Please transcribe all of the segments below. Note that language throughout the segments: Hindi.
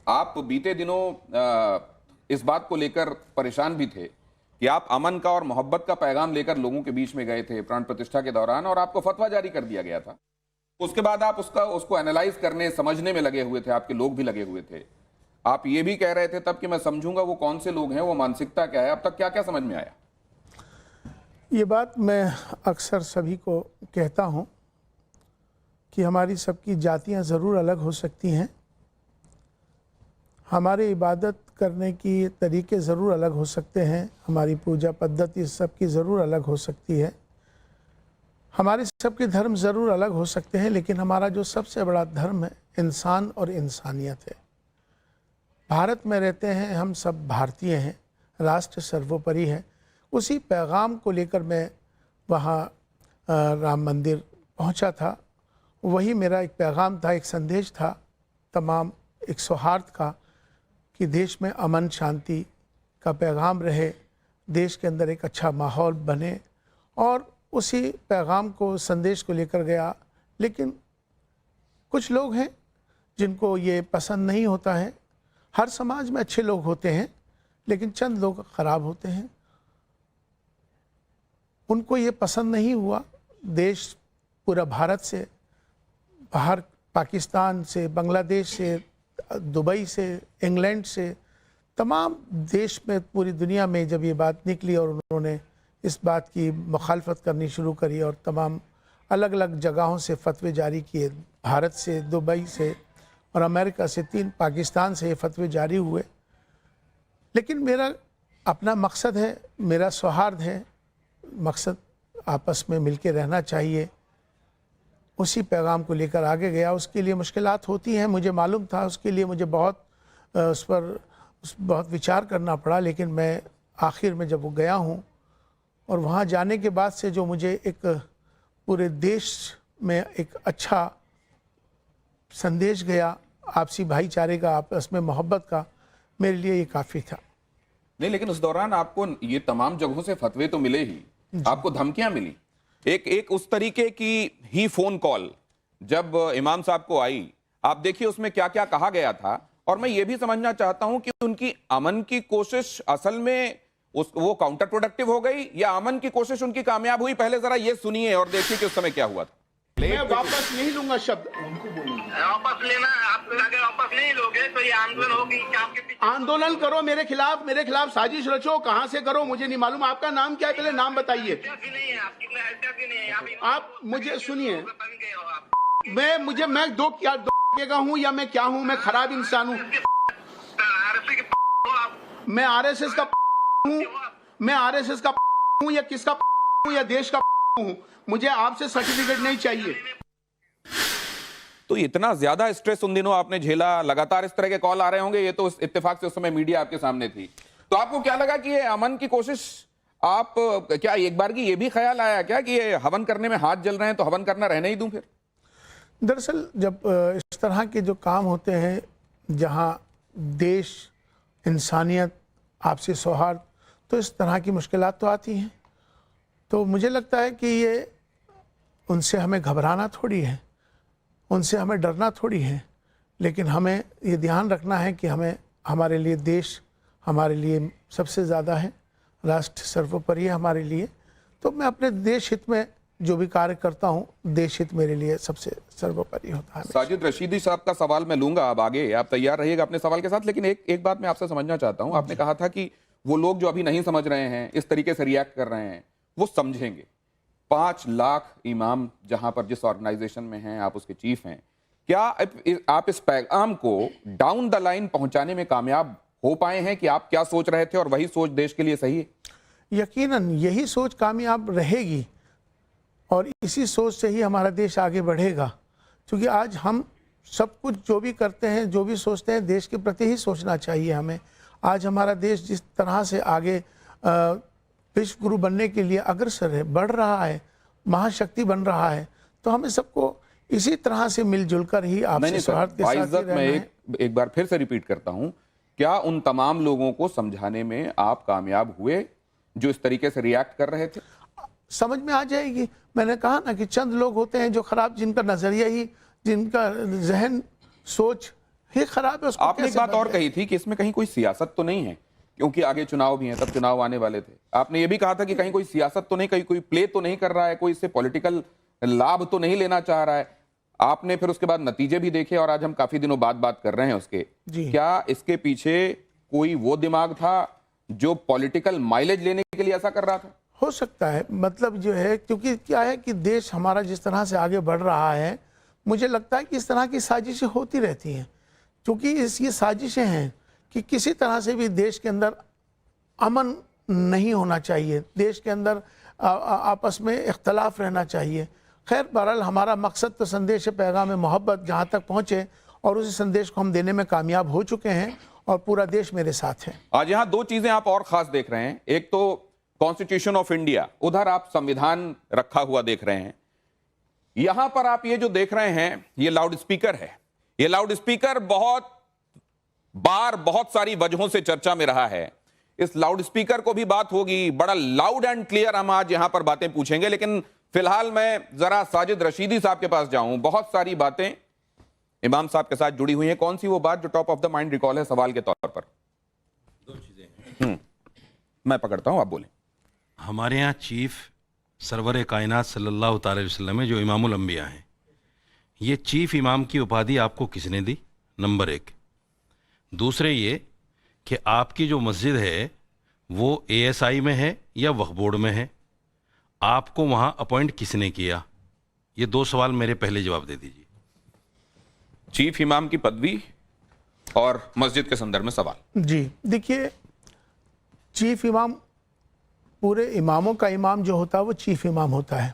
आप बीते दिनों इस बात को लेकर परेशान भी थे कि आप अमन का और मोहब्बत का पैगाम लेकर लोगों के बीच में गए थे प्राण प्रतिष्ठा के दौरान, और आपको फतवा जारी कर दिया गया था। उसके बाद आप उसको एनालाइज करने समझने में लगे हुए थे, आपके लोग भी लगे हुए थे। आप ये भी कह रहे थे तब कि मैं समझूंगा वो कौन से लोग हैं, वो मानसिकता क्या है। अब तक क्या क्या समझ में आया? ये बात मैं अक्सर सभी को कहता हूँ कि हमारी सबकी जातियाँ ज़रूर अलग हो सकती हैं, हमारे इबादत करने की तरीके ज़रूर अलग हो सकते हैं, हमारी पूजा पद्धति सबकी ज़रूर अलग हो सकती है, हमारे सबके धर्म ज़रूर अलग हो सकते हैं, लेकिन हमारा जो सबसे बड़ा धर्म है इंसान और इंसानियत है। भारत में रहते हैं, हम सब भारतीय हैं, राष्ट्र सर्वोपरि है। उसी पैगाम को लेकर मैं वहाँ राम मंदिर पहुँचा था। वही मेरा एक पैगाम था, एक संदेश था तमाम, एक सौहार्द का, कि देश में अमन शांति का पैगाम रहे, देश के अंदर एक अच्छा माहौल बने, और उसी पैगाम को, संदेश को लेकर गया। लेकिन कुछ लोग हैं जिनको ये पसंद नहीं होता है। हर समाज में अच्छे लोग होते हैं, लेकिन चंद लोग ख़राब होते हैं। उनको ये पसंद नहीं हुआ। देश पूरा भारत से बाहर, पाकिस्तान से, बांग्लादेश से, दुबई से, इंग्लैंड से, तमाम देश में, पूरी दुनिया में जब ये बात निकली और उन्होंने इस बात की मुखालफत करनी शुरू करी और तमाम अलग अलग जगहों से फतवे जारी किए, भारत से, दुबई से और अमेरिका से, 3 पाकिस्तान से ये फतवे जारी हुए। लेकिन मेरा अपना मकसद है, मेरा सौहार्द है, मकसद आपस में मिलके रहना चाहिए। उसी पैगाम को लेकर आगे गया। उसके लिए मुश्किलात होती हैं, मुझे मालूम था। उसके लिए मुझे बहुत विचार करना पड़ा। लेकिन मैं आखिर में जब वो गया हूँ और वहाँ जाने के बाद से जो मुझे एक पूरे देश में एक अच्छा संदेश गया, आपसी भाईचारे का, आपस में मोहब्बत का, मेरे लिए ये काफ़ी था। नहीं, लेकिन उस दौरान आपको ये तमाम जगहों से फतवे तो मिले ही, आपको धमकियां मिली। एक उस तरीके की ही फोन कॉल जब इमाम साहब को आई, आप देखिए उसमें क्या क्या कहा गया था। और मैं ये भी समझना चाहता हूं कि उनकी अमन की कोशिश असल में वो काउंटर प्रोडक्टिव हो गई, या अमन की कोशिश उनकी कामयाब हुई? पहले जरा ये सुनिए और देखिए कि उस समय क्या हुआ था। मैं वापस नहीं लूंगा शब्द। वापस लेना, आप अगर वापस नहीं लोगे तो ये आंदोलन होगी। आंदोलन करो मेरे खिलाफ साजिश रचो, कहां से करो मुझे नहीं मालूम। आपका नाम क्या है, पहले नाम बताइए। आप मुझे सुनिए, मैं दो क्या हूँ या मैं क्या हूँ? मैं खराब इंसान हूँ। मैं आरएसएस का हूँ, मैं आरएसएस का हूँ या किसका हूँ या देश का हूँ? मुझे आपसे सर्टिफिकेट नहीं चाहिए। तो इतना ज्यादा स्ट्रेस उन दिनों आपने झेला, लगातार इस तरह के कॉल आ रहे होंगे। ये तो इत्तेफाक से उस समय मीडिया आपके सामने थी। तो आपको क्या लगा कि ये अमन की कोशिश, आप क्या एक बार की ये भी ख्याल आया क्या कि ये हवन करने में हाथ जल रहे हैं तो हवन करना रहने ही दूं फिर? दरअसल जब इस तरह के जो काम होते हैं, जहां देश, इंसानियत, आपसी सौहार्द, तो इस तरह की मुश्किलात तो आती हैं। तो मुझे लगता है कि ये उनसे हमें घबराना थोड़ी है, उनसे हमें डरना थोड़ी है, लेकिन हमें ये ध्यान रखना है कि हमारे लिए देश हमारे लिए सबसे ज़्यादा है, राष्ट्र सर्वोपरि है हमारे लिए। तो मैं अपने देश हित में जो भी कार्य करता हूँ, देश हित मेरे लिए सबसे सर्वोपरि होता है। साजिद रशीदी साहब का सवाल मैं लूंगा अब आगे, आप तैयार रहिएगा अपने सवाल के साथ। लेकिन एक बात मैं आपसे समझना चाहता हूँ। आपने कहा था कि वो लोग जो अभी नहीं समझ रहे हैं, इस तरीके से रिएक्ट कर रहे हैं, वो समझेंगे। 5 लाख इमाम जहां पर जिस ऑर्गेनाइजेशन में हैं, आप उसके चीफ हैं, क्या आप इस पैगाम को डाउन द लाइन पहुंचाने में कामयाब हो पाए हैं कि आप क्या सोच रहे थे और वही सोच देश के लिए सही है? यकीनन यही सोच कामयाब रहेगी और इसी सोच से ही हमारा देश आगे बढ़ेगा। क्योंकि आज हम सब कुछ जो भी करते हैं, जो भी सोचते हैं, देश के प्रति ही सोचना चाहिए हमें। आज हमारा देश जिस तरह से आगे विश्व गुरु बनने के लिए अग्रसर है, बढ़ रहा है, महाशक्ति बन रहा है, तो हमें सबको इसी तरह से मिलजुल कर ही आपसे सौहार्द के साथ रहना है। मैं एक बार फिर से रिपीट करता हूं, क्या उन तमाम लोगों को समझाने में आप कामयाब हुए जो इस तरीके से रिएक्ट कर रहे थे? समझ में आ जाएगी। मैंने कहा ना कि चंद लोग होते हैं जो खराब, जिनका नजरिया ही, जिनका जहन, सोच ही खराब है, उसको आपने एक कैसे बात और बदले? कही थी कि इसमें कहीं कोई सियासत तो नहीं है, क्योंकि आगे चुनाव भी हैं, तब चुनाव आने वाले थे। आपने ये भी कहा था कि कहीं कोई सियासत तो नहीं, कहीं कोई प्ले तो नहीं कर रहा है, कोई इससे पॉलिटिकल लाभ तो नहीं लेना चाह रहा है। आपने फिर उसके बाद नतीजे भी देखे और आज हम काफी दिनों बाद बात कर रहे हैं उसके। जी। क्या इसके पीछे कोई वो दिमाग था जो पॉलिटिकल माइलेज लेने के लिए ऐसा कर रहा था? हो सकता है, मतलब जो है, क्योंकि क्या है कि देश हमारा जिस तरह से आगे बढ़ रहा है, मुझे लगता है कि इस तरह की साजिशें होती रहती हैं, क्योंकि ये साजिशें हैं कि किसी तरह से भी देश के अंदर अमन नहीं होना चाहिए, देश के अंदर आपस में इख्तलाफ रहना चाहिए। खैर, बहरहाल हमारा मकसद तो संदेश पैगाम मोहब्बत जहाँ तक पहुँचे, और उसी संदेश को हम देने में कामयाब हो चुके हैं, और पूरा देश मेरे साथ है। आज यहाँ दो चीजें आप और खास देख रहे हैं, एक तो कॉन्स्टिट्यूशन ऑफ इंडिया, उधर आप संविधान रखा हुआ देख रहे हैं। यहां पर आप ये जो देख रहे हैं, ये लाउड स्पीकर है। ये लाउड स्पीकर बहुत बार बहुत सारी वजहों से चर्चा में रहा है। इस लाउड स्पीकर को भी बात होगी, बड़ा लाउड एंड क्लियर हम आज यहां पर बातें पूछेंगे। लेकिन फिलहाल मैं जरा साजिद रशीदी साहब के पास जाऊं। बहुत सारी बातें इमाम साहब के साथ जुड़ी हुई हैं। कौन सी वो बात जो top of the mind recall है सवाल के तौर पर? दो चीजें हैं। मैं पकड़ता हूं, आप बोलें। हमारे यहाँ चीफ सरवर कायनात सल्लल्लाहु अलैहि वसल्लम है, जो इमामुल अंबिया हैं। ये चीफ इमाम की उपाधि आपको किसने दी? नंबर एक। दूसरे ये कि आपकी जो मस्जिद है वो ASI में है या वक्फ बोर्ड में है? आपको वहाँ अपॉइंट किसने किया? ये दो सवाल मेरे पहले जवाब दे दीजिए। चीफ इमाम की पदवी और मस्जिद के संदर्भ में सवाल। जी, देखिए, चीफ इमाम, पूरे इमामों का इमाम जो होता है वो चीफ इमाम होता है,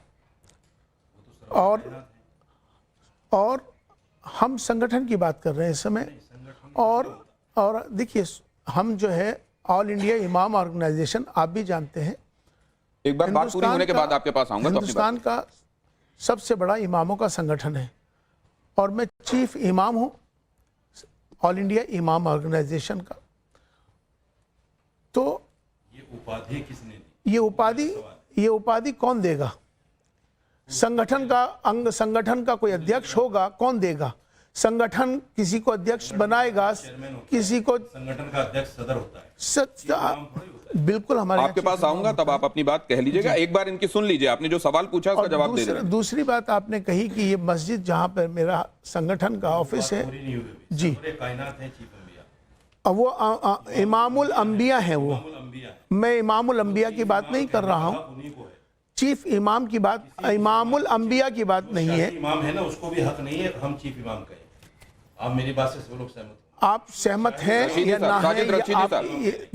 और हम संगठन की बात कर रहे हैं इस समय। और देखिए, हम जो है ऑल इंडिया इमाम ऑर्गेनाइजेशन, आप भी जानते हैं, एक बार बात पूरी होने के बाद आपके पास आऊंगा तो अपनी हिंदुस्तान का सबसे बड़ा इमामों का संगठन है, और मैं चीफ इमाम हूं ऑल इंडिया इमाम ऑर्गेनाइजेशन का। तो ये उपाधि किसने दी? ये उपाधि कौन देगा? संगठन का अंग, संगठन का कोई अध्यक्ष होगा, कौन देगा? संगठन किसी को अध्यक्ष बनाएगा, किसी को संगठन का अध्यक्ष सदर होता है। बिल्कुल हमारे आपके पास आऊंगा तब आप अपनी बात कह लीजिएगा। एक बार इनकी सुन लीजिए, आपने जो सवाल पूछा उसका जवाब दे दीजिए। दूसरी बात आपने कही कि ये मस्जिद जहाँ पर मेरा संगठन का ऑफिस है, जी, कायनात है चीफ अंबिया, अब वो इमामुल अंबिया है। वो मैं इमामुल अंबिया की बात नहीं कर रहा हूँ, चीफ इमाम की बात, इमामुल अंबिया की बात नहीं है। इमाम है ना, उसको भी हक नहीं है हम चीफ इमाम कहें। आप मेरी बात से सब लोग सहमत हो? आप सहमत हैं या ना है?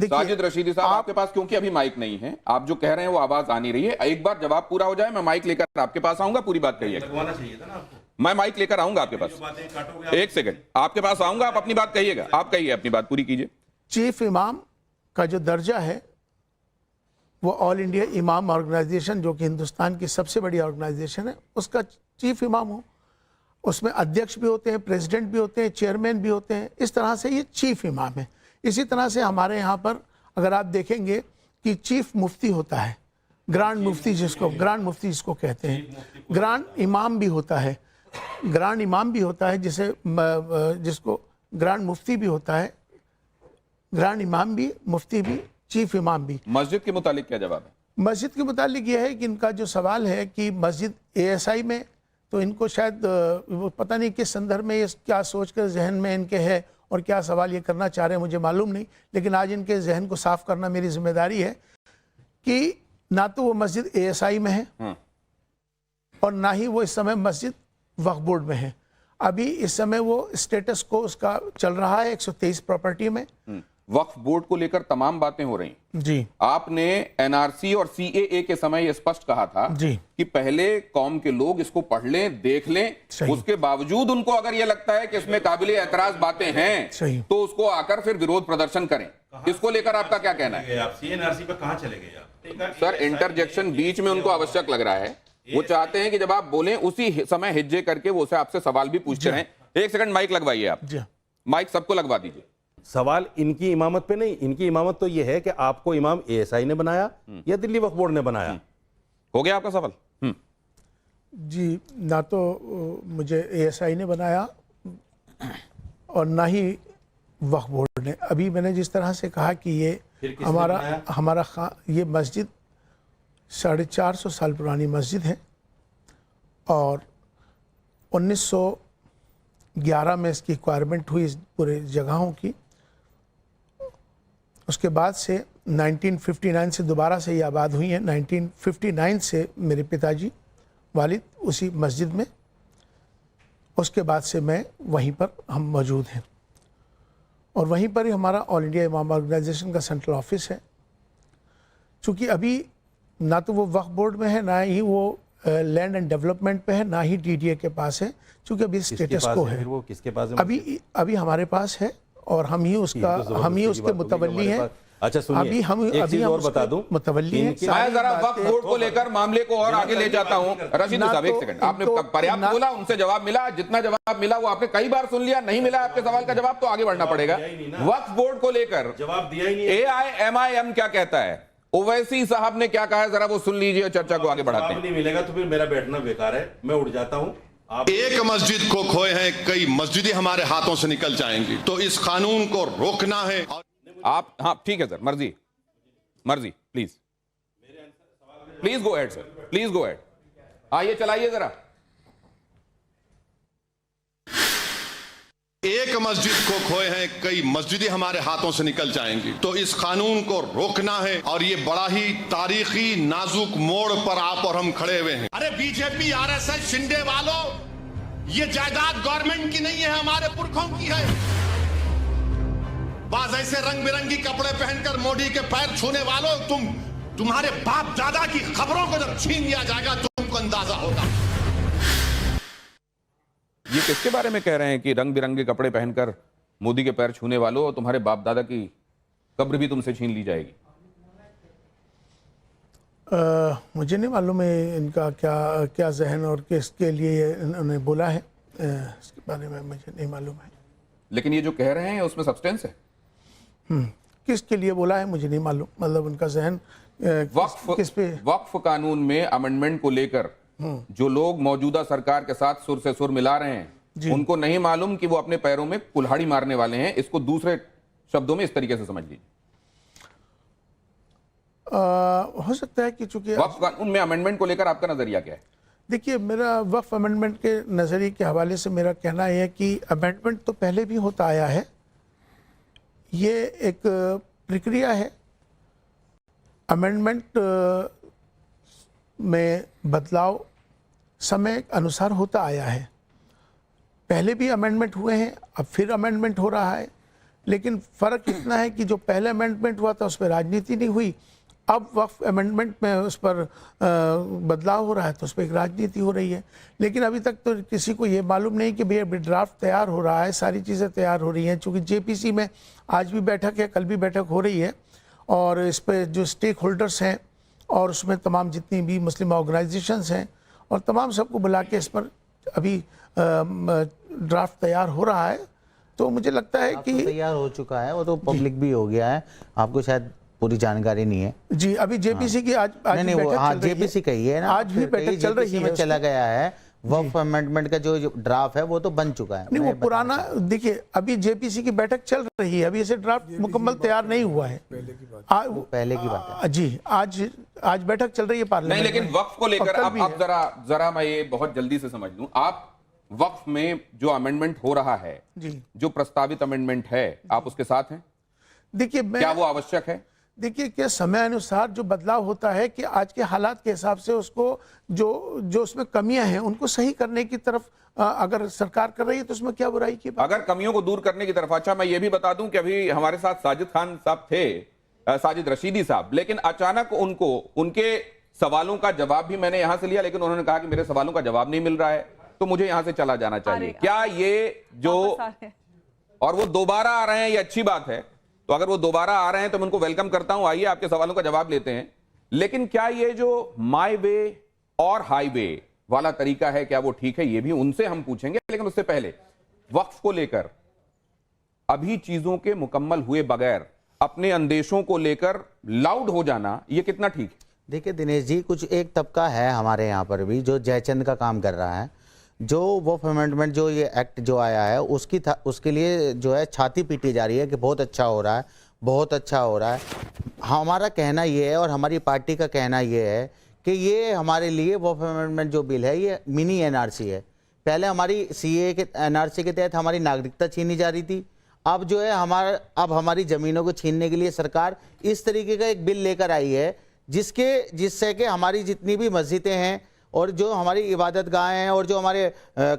साजिद रशीदी साहब, आपके पास क्योंकि अभी माइक नहीं है, आप जो कह रहे हैं वो आवाज आ नहीं रही है। एक बार जवाब पूरा हो जाए, मैं माइक लेकर आपके पास आऊंगा, पूरी बात कहिएगा। लगवाना चाहिए था ना आपको। मैं माइक लेकर आऊंगा आपके पास, बातें काटोगे एक सेकंड, आपके पास आऊंगा, आप अपनी बात कहिएगा। आप कहिए, अपनी बात पूरी कीजिए। चीफ इमाम का जो दर्जा है वो ऑल इंडिया इमाम ऑर्गेनाइजेशन, जो कि हिंदुस्तान की सबसे बड़ी ऑर्गेनाइजेशन है, उसका चीफ इमाम हूँ। उसमें अध्यक्ष भी होते हैं, प्रेसिडेंट भी होते हैं, चेयरमैन भी होते हैं। इस तरह से ये चीफ इमाम है। इसी तरह से हमारे यहाँ पर अगर आप देखेंगे कि चीफ मुफ्ती होता है, ग्रांड मुफ्ती जिसको कहते हैं, ग्रांड इमाम भी होता है, ग्रांड इमाम भी होता है, जिसको ग्रांड मुफ्ती भी होता है, ग्रांड इमाम भी, मुफ्ती भी, चीफ इमाम भी। मस्जिद के मुतालिक क्या जवाब है? मस्जिद के मुतालिक यह है कि इनका जो सवाल है कि मस्जिद ASI में, तो इनको शायद वो पता नहीं किस संदर्भ में, ये क्या सोचकर जहन में इनके है और क्या सवाल ये करना चाह रहे हैं, मुझे मालूम नहीं। लेकिन आज इनके जहन को साफ करना मेरी जिम्मेदारी है कि ना तो वो मस्जिद ASI में है और ना ही वो इस समय मस्जिद वक्फ बोर्ड में है। अभी इस समय वो स्टेटस को उसका चल रहा है 123 प्रॉपर्टी में। वक्फ बोर्ड को लेकर तमाम बातें हो रही जी। आपने NRC और CAA के समय ये स्पष्ट कहा था जी कि पहले कौम के लोग इसको पढ़ लें, देख लें, उसके बावजूद उनको अगर ये लगता है कि इसमें काबिल एतराज बातें हैं तो उसको आकर फिर विरोध प्रदर्शन करें। इसको लेकर आपका क्या कहना है? आप CNRC पर कहां चले गए आप? सर, इंटरजेक्शन बीच में उनको आवश्यक लग रहा है। वो चाहते हैं कि जब आप बोलें उसी समय हिज्जे करके वो से आपसे सवाल भी पूछते रहें। एक सेकंड माइक लगवाइए आप, माइक सबको लगवा दीजिए। सवाल इनकी इमामत पे नहीं, इनकी इमामत तो यह है कि आपको इमाम ASI ने बनाया या दिल्ली वक्फ बोर्ड ने बनाया। हो गया आपका सवाल? जी, ना तो मुझे ASI ने बनाया और ना ही वक्फ बोर्ड ने। अभी मैंने जिस तरह से कहा कि ये फिर किसने बनाया? हमारा ये मस्जिद 450 साल पुरानी मस्जिद है और 1911 में इसकी रिक्वायरमेंट हुई इस पूरे जगहों की। उसके बाद से 1959 से दोबारा से ये आबाद हुई है। 1959 से मेरे पिताजी वालिद उसी मस्जिद में, उसके बाद से मैं वहीं पर हम मौजूद हैं और वहीं पर ही हमारा ऑल इंडिया इमाम ऑर्गेनाइजेशन का सेंट्रल ऑफिस है। चूँकि अभी ना तो वो वक्फ बोर्ड में है, ना ही वो लैंड एंड डेवलपमेंट पे है, ना ही डीडीए के पास है, क्योंकि अभी स्टेटस को है। फिर वो किसके पास है? अभी हमारे पास है और हम ही उसके मुतवल्ली हैं। अच्छा सुनिए, एक चीज और बता दूं, मुतवल्ली हैं। मैं जरा वक्फ बोर्ड को लेकर मामले को और आगे ले जाता हूं। रशीद साहब एक सेकंड, आपने पर्याप्त बोला, उनसे जवाब मिला, जितना जवाब मिला वो आपने कई बार सुन लिया, नहीं मिला आपके सवाल का जवाब तो आगे बढ़ना पड़ेगा। वक्फ बोर्ड को लेकर जवाब दिया ही नहीं। AIMIM क्या कहता है, ओवैसी साहब ने क्या कहा है, जरा वो सुन लीजिए और चर्चा को आगे बढ़ाते हैं। नहीं मिलेगा तो फिर मेरा बैठना बेकार है, मैं उठ जाता हूं। आप एक मस्जिद को खोए हैं, कई मस्जिदें हमारे हाथों से निकल जाएंगी, तो इस कानून को रोकना है। आप हाँ ठीक है सर, मर्जी please go ahead sir, please go ahead. आइए चलाइए जरा। एक मस्जिद को खोए हैं, कई मस्जिदें हमारे हाथों से निकल जाएंगी, तो इस कानून को रोकना है और ये बड़ा ही तारीखी नाजुक मोड़ पर आप और हम खड़े हुए हैं। अरे बीजेपी RSS शिंदे वालों, ये जायदाद गवर्नमेंट की नहीं है, हमारे पुरखों की है। बाज ऐसे रंग बिरंगी कपड़े पहनकर मोदी के पैर छूने वालों, तुम्हारे बाप दादा की खबरों को जब छीन लिया जाएगा तो तुमको अंदाजा होगा। ये किसके बारे में कह रहे हैं कि रंग बिरंगे कपड़े पहनकर मोदी के पैर छूने वालों, और तुम्हारे बाप दादा की कब्र भी तुमसे छीन ली जाएगी? मुझे नहीं मालूम है इनका क्या जहन और किसके लिए इन्होंने बोला है, इसके बारे में मुझे नहीं मालूम है। लेकिन ये जो कह रहे हैं उसमें सब्सटेंस है। किसके लिए बोला है मुझे नहीं मालूम, मतलब उनका जहन किस पे। वक्फ कानून में अमेंडमेंट को लेकर जो लोग मौजूदा सरकार के साथ सुर से सुर मिला रहे हैं, उनको नहीं मालूम कि वो अपने पैरों में कुल्हाड़ी मारने वाले हैं। इसको दूसरे शब्दों में इस तरीके से समझ लीजिए। हो सकता है कि चूंकि वक्फ कानून में अमेंडमेंट को लेकर आपका नजरिया क्या है? देखिए, मेरा वक्फ अमेंडमेंट के नज़रिए के हवाले से मेरा कहना है कि अमेंडमेंट तो पहले भी होता आया है, ये एक प्रक्रिया है। अमेंडमेंट में बदलाव समय अनुसार होता आया है। पहले भी अमेंडमेंट हुए हैं, अब फिर अमेंडमेंट हो रहा है, लेकिन फ़र्क इतना है कि जो पहले अमेंडमेंट हुआ था उस पर राजनीति नहीं हुई, अब वक्फ अमेंडमेंट में उस पर बदलाव हो रहा है तो उस पर एक राजनीति हो रही है। लेकिन अभी तक तो किसी को ये मालूम नहीं कि भैया अभी ड्राफ्ट तैयार हो रहा है, सारी चीज़ें तैयार हो रही हैं। चूँकि JPC में आज भी बैठक है, कल भी बैठक हो रही है और इस पर जो स्टेक होल्डर्स हैं और उसमें तमाम जितनी भी मुस्लिम ऑर्गेनाइजेशंस हैं और तमाम सबको बुला के इस पर अभी ड्राफ्ट तैयार हो रहा है। तो मुझे लगता है कि तैयार हो चुका है, वो तो पब्लिक भी हो गया है, आपको शायद पूरी जानकारी नहीं है जी। अभी JPC की आज नहीं वो JPC का ही है ना, आज भी बैठक चल रही है, में चला गया है। वक्फ अमेंडमेंट का जो ड्राफ्ट है वो तो बन चुका है। नहीं, वो पुराना देखिए, अभी JPC की बैठक चल रही है, अभी इसे ड्राफ्ट मुकम्मल तैयार नहीं हुआ है। पहले की बात है जी। आज बैठक चल रही है पार्लियामेंट नहीं, लेकिन वक्फ को लेकर अब जरा मैं ये बहुत जल्दी से समझ लूं। आप वक्फ में जो अमेंडमेंट हो रहा है जी, जो प्रस्तावित अमेंडमेंट है, आप उसके साथ हैं? देखिए, क्या वो आवश्यक है? देखिए, क्या समय अनुसार जो बदलाव होता है कि आज के हालात के हिसाब से उसको जो उसमें कमियां हैं उनको सही करने की तरफ अगर सरकार कर रही है तो उसमें क्या बुराई की बात? अगर कमियों को दूर करने की तरफ। अच्छा, मैं ये भी बता दूं कि अभी हमारे साथ साजिद खान साहब थे, साजिद रशीदी साहब, लेकिन अचानक उनके सवालों का जवाब भी मैंने यहां से लिया, लेकिन उन्होंने कहा कि मेरे सवालों का जवाब नहीं मिल रहा है तो मुझे यहां से चला जाना चाहिए। क्या ये जो और वो दोबारा आ रहे हैं, ये अच्छी बात है। तो अगर वो दोबारा आ रहे हैं तो मैं उनको वेलकम करता हूं, आइए आपके सवालों का जवाब लेते हैं। लेकिन क्या ये जो माई वे और हाईवे वाला तरीका है, क्या वो ठीक है? ये भी उनसे हम पूछेंगे, लेकिन उससे पहले वक्फ को लेकर अभी चीजों के मुकम्मल हुए बगैर अपने अंदेशों को लेकर लाउड हो जाना, ये कितना ठीक है? देखिए दिनेश जी, कुछ एक तबका है हमारे यहाँ पर भी जो जयचंद का काम कर रहा है, जो वक्फ अमेंडमेंट जो ये एक्ट जो आया है उसके लिए जो है छाती पीटी जा रही है कि बहुत अच्छा हो रहा है, बहुत अच्छा हो रहा है। हमारा कहना ये है और हमारी पार्टी का कहना ये है कि ये हमारे लिए वक्फ अमेंडमेंट जो बिल है ये मिनी एनआरसी है। पहले हमारी सीए के एनआरसी के तहत हमारी नागरिकता छीनी जा रही थी, अब जो है हमारी ज़मीनों को छीनने के लिए सरकार इस तरीके का एक बिल लेकर आई है जिससे कि हमारी जितनी भी मस्जिदें हैं और जो हमारी इबादत गाहें हैं और जो हमारे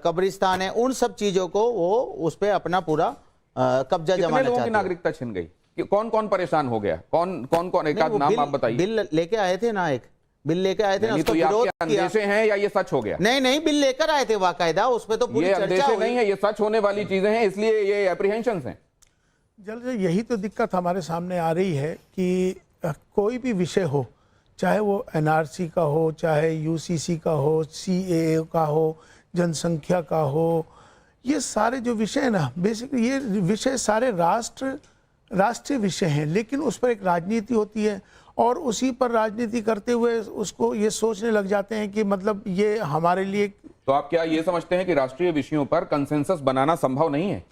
कब्रिस्तान हैं उन सब चीज़ों को वो उस पर अपना पूरा कब्जा जमाना लोगों की चाहते हैं। नागरिकता छिन गई? कौन कौन परेशान हो गया? कौन एक आध नाम आप बताइए। बिल लेके आए थे ना, एक बिल लेके आए थे ना, उसका तो ये विरोध आपके किया। अंदेशे हैं या ये सच हो गया? नहीं बिल लेकर आए थे बाकायदा, उस पर तो पूरी ये चर्चा अंदेशे हुई। नहीं है, ये सच होने वाली चीजें हैं, इसलिए ये एप्रीहेंशंस हैं। जल्द से यही तो दिक्कत हमारे सामने आ रही है कि कोई भी विषय हो, चाहे वो एनआरसी का हो, चाहे यूसीसी का हो, सीएए का हो, जनसंख्या का हो, ये सारे जो विषय है ना, बेसिकली ये विषय सारे राष्ट्रीय विषय हैं, लेकिन उस पर एक राजनीति होती है और उसी पर राजनीति करते हुए उसको ये सोचने लग जाते हैं कि मतलब ये हमारे लिए। तो आप क्या ये समझते हैं कि राष्ट्रीय विषयों पर कंसेंसस बनाना संभव नहीं है?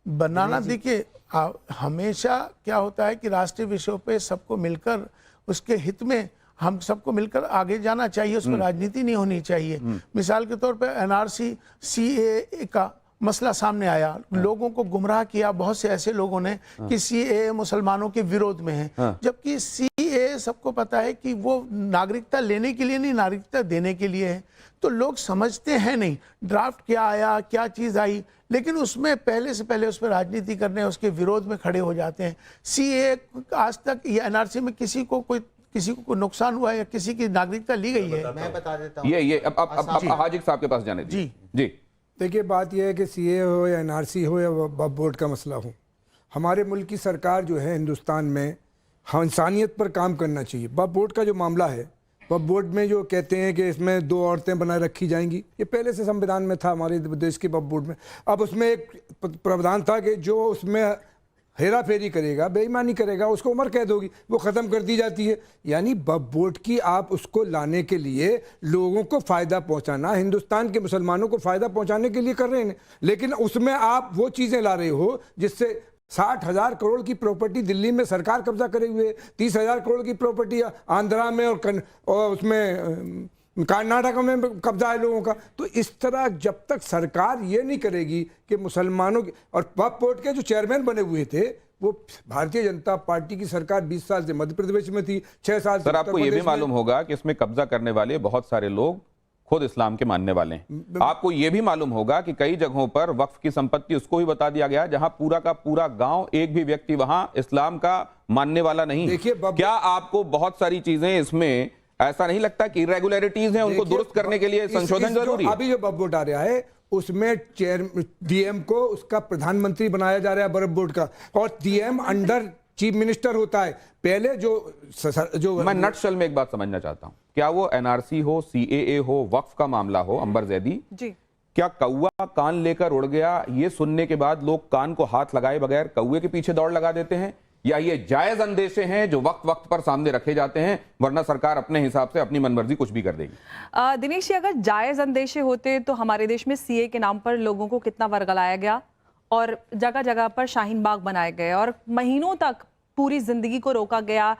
बनाना, देखिए हमेशा क्या होता है कि राष्ट्रीय विषयों पे सबको मिलकर उसके हित में हम सबको मिलकर आगे जाना चाहिए, उस पर राजनीति नहीं होनी चाहिए। मिसाल के तौर पे एनआरसी सीएए का मसला सामने आया, लोगों को गुमराह किया बहुत से ऐसे लोगों ने कि सीएए मुसलमानों के विरोध में है, जबकि सीएए सबको पता है कि वो नागरिकता लेने के लिए नहीं, नागरिकता देने के लिए है। तो लोग समझते हैं नहीं ड्राफ्ट क्या आया, क्या चीज़ आई, लेकिन उसमें पहले से पहले उस पर राजनीति करने, उसके विरोध में खड़े हो जाते हैं। सीएए आज तक या एनआरसी में किसी को कोई नुकसान हुआ है या किसी की नागरिकता ली गई है? मैं बता देता हूँ। ये अब हाजिक साहब के पास जाने दीजिए। जी देखिए, बात यह है कि सीए हो या एनआरसी हो या वक्फ बोर्ड का मसला हो, हमारे मुल्क की सरकार जो है हिंदुस्तान में इंसानियत पर काम करना चाहिए। वक्फ बोर्ड का जो मामला है, वक्फ बोर्ड में जो कहते हैं कि इसमें 2 औरतें बनाए रखी जाएंगी, ये पहले से संविधान में था हमारे देश के वक्फ बोर्ड में। अब उसमें एक प्रावधान था कि जो उसमें हेरा फेरी करेगा, बेईमानी करेगा, उसको उम्र कैद होगी, वो ख़त्म कर दी जाती है। यानी वक्फ बोर्ड की आप उसको लाने के लिए लोगों को फ़ायदा पहुंचाना, हिंदुस्तान के मुसलमानों को फ़ायदा पहुंचाने के लिए कर रहे हैं, लेकिन उसमें आप वो चीज़ें ला रहे हो जिससे 60,000 करोड़ की प्रॉपर्टी दिल्ली में सरकार कब्जा करे हुए, 30,000 करोड़ की प्रॉपर्टी आंध्रा में और उसमें कर्नाटक में कब्जा है लोगों का। तो इस तरह जब तक सरकार ये नहीं करेगी कि मुसलमानों की, और वक्फ बोर्ड के जो चेयरमैन बने हुए थे वो भारतीय जनता पार्टी की सरकार 20 साल से मध्य प्रदेश में थी, 6 साल से सर आपको ये भी मालूम होगा कि इसमें कब्जा करने वाले बहुत सारे लोग खुद इस्लाम के मानने वाले हैं। आपको ये भी मालूम होगा कि कई जगहों पर वक्फ की संपत्ति उसको भी बता दिया गया जहां पूरा का पूरा गांव, एक भी व्यक्ति वहां इस्लाम का मानने वाला नहीं। देखिए, क्या आपको बहुत सारी चीजें इसमें ऐसा नहीं लगता कि इरेगुलरिटीज हैं, उनको दुरुस्त करने के लिए संशोधन जरूरी है? अभी जो वक्फ बोर्ड आ रहा है उसमें डीएम को उसका प्रधानमंत्री बनाया जा रहा है वक्फ बोर्ड का, और डीएम अंडर चीफ मिनिस्टर होता है। पहले जो मैं नटशल में एक बात समझना चाहता हूं, क्या वो एनआरसी हो, सीएए हो, वक्फ का मामला हो, अंबर जैदी जी, क्या कौवा कान लेकर उड़ गया ये सुनने के बाद लोग कान को हाथ लगाए बगैर कौवे के पीछे दौड़ लगा देते हैं, या ये जायज अंदेशे हैं जो वक्त वक्त पर सामने रखे जाते हैं, वरना सरकार अपने हिसाब से अपनी मनमर्जी कुछ भी कर देगी? दिनेश जी, अगर जायज अंदेशे होते तो हमारे देश में सीए के नाम पर लोगों को कितना वर्गलाया गया और जगह जगह पर शाहीन बाग बनाए गए और महीनों तक पूरी जिंदगी को रोका गया,